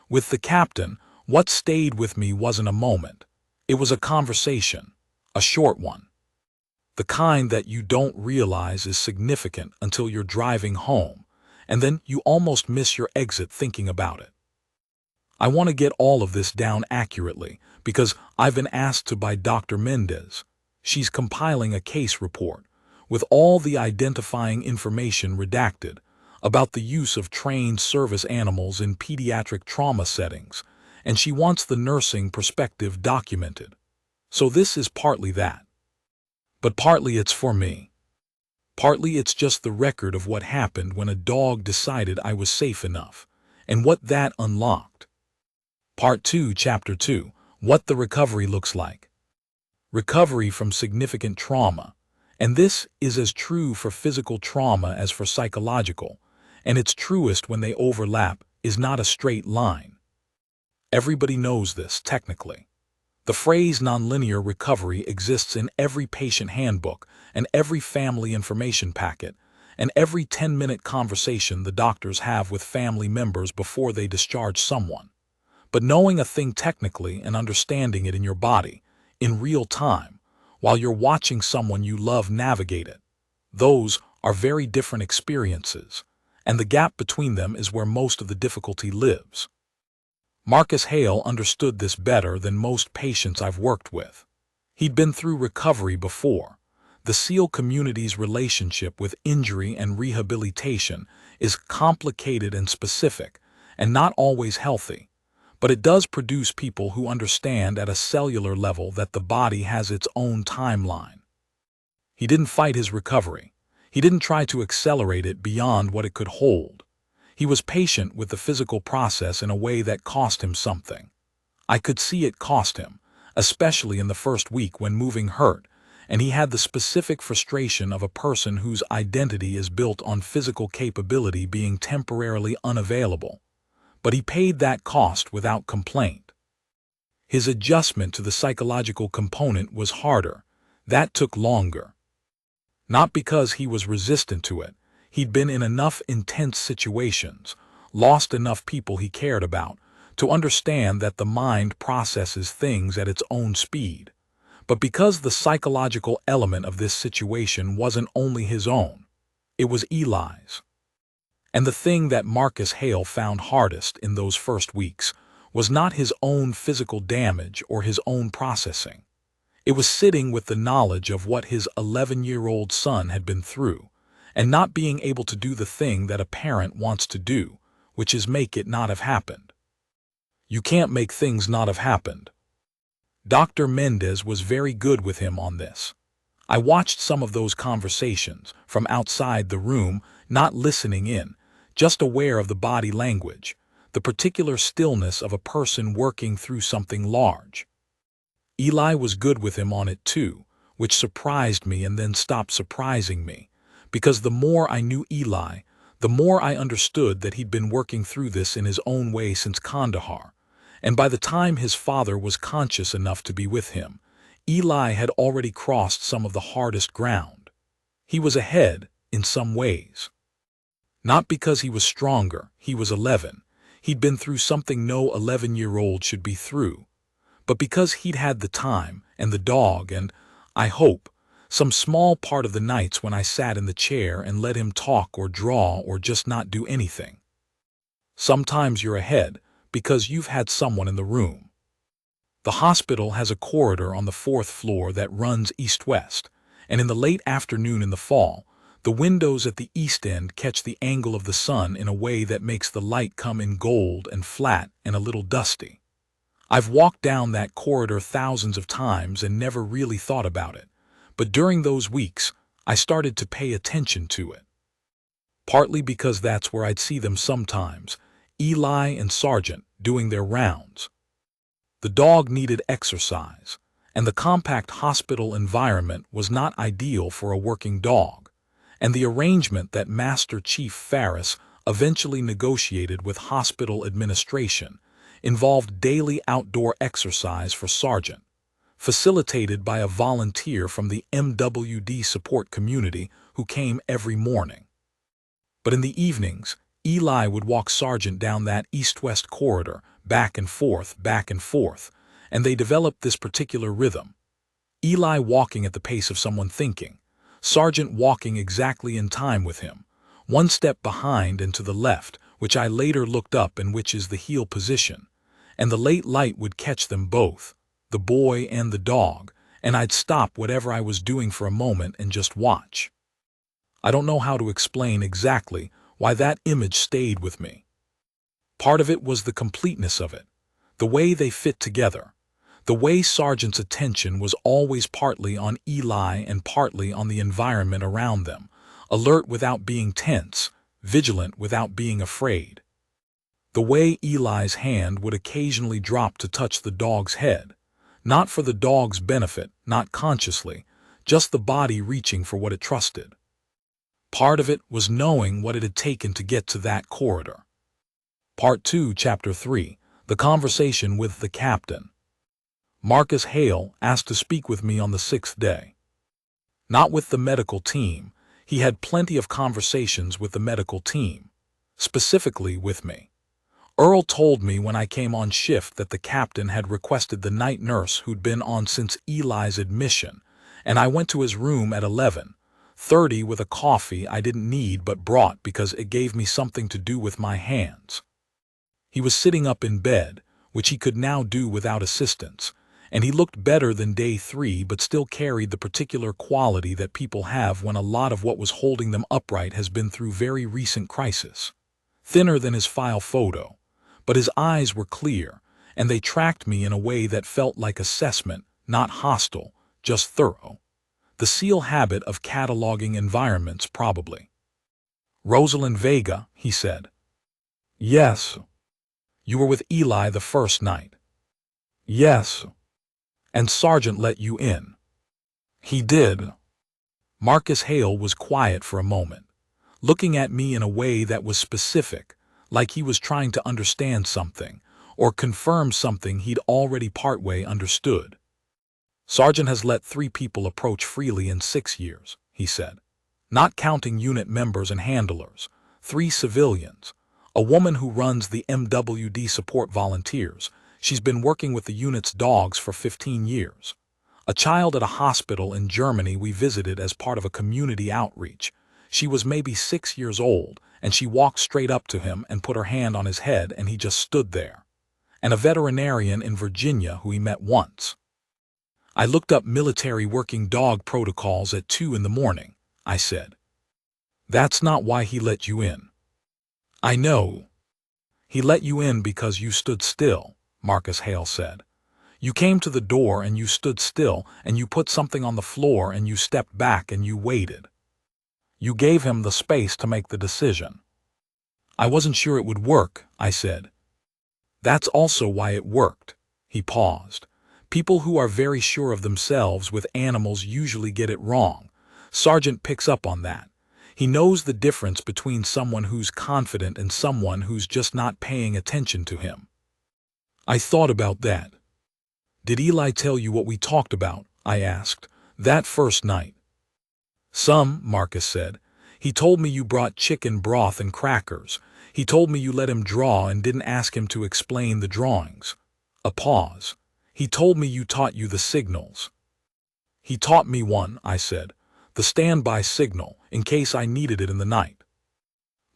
With the captain, what stayed with me wasn't a moment. It was a conversation, a short one. The kind that you don't realize is significant until you're driving home, and then you almost miss your exit thinking about it. I want to get all of this down accurately because I've been asked to by Dr. Mendez. She's compiling a case report with all the identifying information redacted about the use of trained service animals in pediatric trauma settings, and she wants the nursing perspective documented. So this is partly that. But partly it's for me. Partly it's just the record of what happened when a dog decided I was safe enough, and what that unlocked. Part 2, Chapter 2, What the Recovery Looks Like. Recovery from significant trauma, and this is as true for physical trauma as for psychological, and it's truest when they overlap, is not a straight line. Everybody knows this, technically. The phrase nonlinear recovery exists in every patient handbook and every family information packet and every 10-minute conversation the doctors have with family members before they discharge someone. But knowing a thing technically and understanding it in your body, in real time, while you're watching someone you love navigate it, those are very different experiences, and the gap between them is where most of the difficulty lives. Marcus Hale understood this better than most patients I've worked with. He'd been through recovery before. The SEAL community's relationship with injury and rehabilitation is complicated and specific, and not always healthy, but it does produce people who understand at a cellular level that the body has its own timeline. He didn't fight his recovery. He didn't try to accelerate it beyond what it could hold. He was patient with the physical process in a way that cost him something. I could see it cost him, especially in the first week when moving hurt, and he had the specific frustration of a person whose identity is built on physical capability being temporarily unavailable. But he paid that cost without complaint. His adjustment to the psychological component was harder. That took longer. Not because he was resistant to it. He'd been in enough intense situations, lost enough people he cared about, to understand that the mind processes things at its own speed. But because the psychological element of this situation wasn't only his own, it was Eli's. And the thing that Marcus Hale found hardest in those first weeks was not his own physical damage or his own processing. It was sitting with the knowledge of what his 11-year-old son had been through, and not being able to do the thing that a parent wants to do, which is make it not have happened. You can't make things not have happened. Dr. Mendez was very good with him on this. I watched some of those conversations from outside the room, not listening in, just aware of the body language, the particular stillness of a person working through something large. Eli was good with him on it too, which surprised me and then stopped surprising me, because the more I knew Eli, the more I understood that he'd been working through this in his own way since Kandahar, and by the time his father was conscious enough to be with him, Eli had already crossed some of the hardest ground. He was ahead in some ways. Not because he was stronger, he was 11. He'd been through something no 11-year-old should be through, but because he'd had the time and the dog and, I hope, some small part of the nights when I sat in the chair and let him talk or draw or just not do anything. Sometimes you're ahead because you've had someone in the room. The hospital has a corridor on the 4th floor that runs east-west, and in the late afternoon in the fall, the windows at the east end catch the angle of the sun in a way that makes the light come in gold and flat and a little dusty. I've walked down that corridor thousands of times and never really thought about it, but during those weeks, I started to pay attention to it. Partly because that's where I'd see them sometimes, Eli and Sergeant doing their rounds. The dog needed exercise, and the compact hospital environment was not ideal for a working dog, and the arrangement that Master Chief Ferris eventually negotiated with hospital administration involved daily outdoor exercise for Sergeant, facilitated by a volunteer from the MWD support community who came every morning. But in the evenings, Eli would walk Sergeant down that east-west corridor, back and forth, and they developed this particular rhythm. Eli walking at the pace of someone thinking, Sergeant walking exactly in time with him, one step behind and to the left, which I later looked up and which is the heel position, and the late light would catch them both, the boy and the dog, and I'd stop whatever I was doing for a moment and just watch. I don't know how to explain exactly why that image stayed with me. Part of it was the completeness of it, the way they fit together, the way Sergeant's attention was always partly on Eli and partly on the environment around them, alert without being tense, vigilant without being afraid. The way Eli's hand would occasionally drop to touch the dog's head, not for the dog's benefit, not consciously, just the body reaching for what it trusted. Part of it was knowing what it had taken to get to that corridor. Part 2, Chapter 3, The Conversation with the Captain. Marcus Hale asked to speak with me on the 6th day. Not with the medical team. He had plenty of conversations with the medical team, specifically with me. Earl told me when I came on shift that the captain had requested the night nurse who'd been on since Eli's admission, and I went to his room at 11:30 with a coffee I didn't need but brought because it gave me something to do with my hands. He was sitting up in bed, which he could now do without assistance, and he looked better than day 3 but still carried the particular quality that people have when a lot of what was holding them upright has been through very recent crisis. Thinner than his file photo, but his eyes were clear, and they tracked me in a way that felt like assessment, not hostile, just thorough. The SEAL habit of cataloging environments, probably. "Rosalind Vega," he said. "Yes." "You were with Eli the first night." "Yes." "And Sergeant let you in." "He did." Marcus Hale was quiet for a moment, looking at me in a way that was specific, like he was trying to understand something, or confirm something he'd already partway understood. "Sergeant has let 3 people approach freely in 6 years," he said. "Not counting unit members and handlers, 3 civilians, a woman who runs the MWD support volunteers. She's been working with the unit's dogs for 15 years. A child at a hospital in Germany we visited as part of a community outreach. She was maybe 6 years old, and she walked straight up to him and put her hand on his head, and he just stood there. And a veterinarian in Virginia who he met once." "I looked up military working dog protocols at 2 in the morning," I said. That's not why he let you in. I know. He let you in because you stood still, Marcus Hale said. You came to the door and you stood still and you put something on the floor and you stepped back and you waited. You gave him the space to make the decision. I wasn't sure it would work, I said. That's also why it worked. He paused. People who are very sure of themselves with animals usually get it wrong. Sargent picks up on that. He knows the difference between someone who's confident and someone who's just not paying attention to him. I thought about that. Did Eli tell you what we talked about? I asked. That first night. Some, Marcus said. He told me you brought chicken broth and crackers. He told me you let him draw and didn't ask him to explain the drawings. A pause. He told me you taught you the signals. He taught me one, I said. The standby signal, in case I needed it in the night.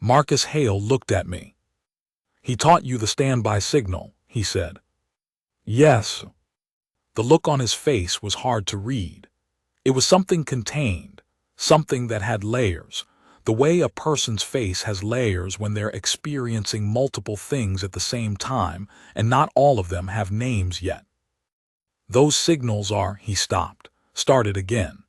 Marcus Hale looked at me. He taught you the standby signal, he said. Yes. The look on his face was hard to read. It was something contained, something that had layers, the way a person's face has layers when they're experiencing multiple things at the same time, and not all of them have names yet. Those signals are, he stopped, started again.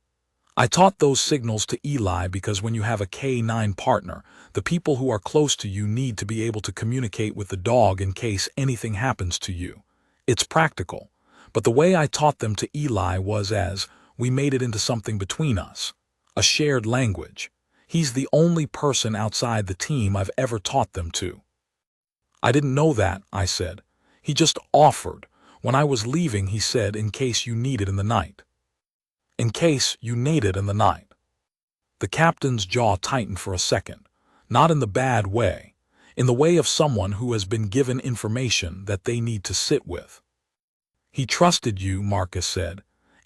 I taught those signals to Eli because when you have a K9 partner, the people who are close to you need to be able to communicate with the dog in case anything happens to you. It's practical, but the way I taught them to Eli was as we made it into something between us, a shared language. He's the only person outside the team I've ever taught them to. I didn't know that, I said. He just offered. When I was leaving, he said, in case you need it in the night. In case you need it in the night. The captain's jaw tightened for a second, not in the bad way, in the way of someone who has been given information that they need to sit with. He trusted you, Marcus said.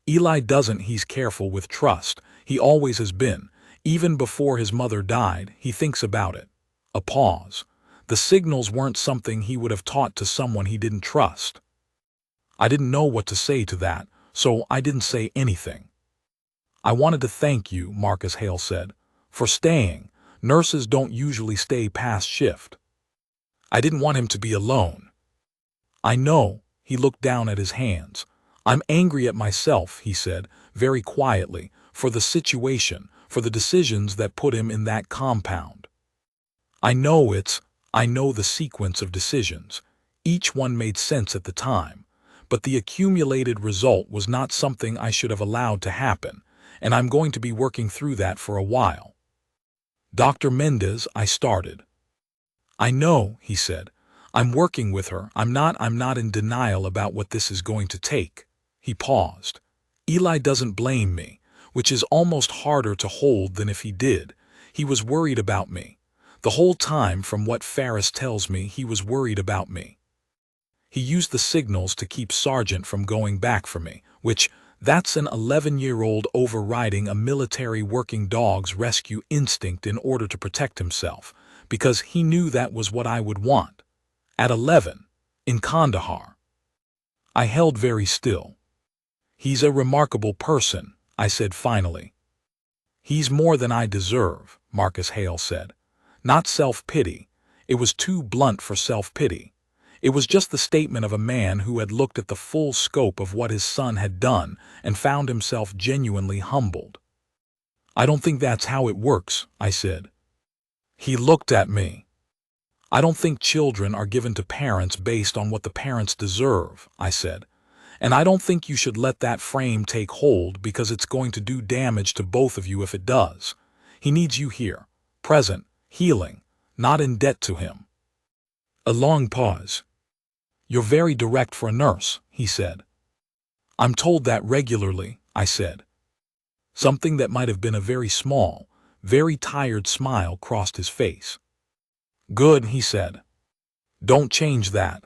Eli doesn't. He's careful with trust. He always has been. Even before his mother died, he thinks about it. A pause. The signals weren't something he would have taught to someone he didn't trust. I didn't know what to say to that, so I didn't say anything. I wanted to thank you, Marcus Hale said, for staying. Nurses don't usually stay past shift. I didn't want him to be alone. I know, he looked down at his hands. I'm angry at myself, he said, very quietly, for the situation, for the decisions that put him in that compound. I know the sequence of decisions. Each one made sense at the time, but the accumulated result was not something I should have allowed to happen, and I'm going to be working through that for a while. Dr. Mendez, I started. I know, he said. I'm working with her. I'm not in denial about what this is going to take. He paused. Eli doesn't blame me, which is almost harder to hold than if he did. He was worried about me. The whole time, from what Ferris tells me, he was worried about me. He used the signals to keep Sargent from going back for me, which, that's an 11-year-old overriding a military working dog's rescue instinct in order to protect himself, because he knew that was what I would want. At 11, in Kandahar. I held very still. He's a remarkable person, I said finally. He's more than I deserve, Marcus Hale said. Not self-pity. It was too blunt for self-pity. It was just the statement of a man who had looked at the full scope of what his son had done and found himself genuinely humbled. I don't think that's how it works, I said. He looked at me. I don't think children are given to parents based on what the parents deserve, I said. And I don't think you should let that frame take hold because it's going to do damage to both of you if it does. He needs you here, present, healing, not in debt to him. A long pause. You're very direct for a nurse, he said. I'm told that regularly, I said. Something that might have been a very small, very tired smile crossed his face. Good, he said. Don't change that.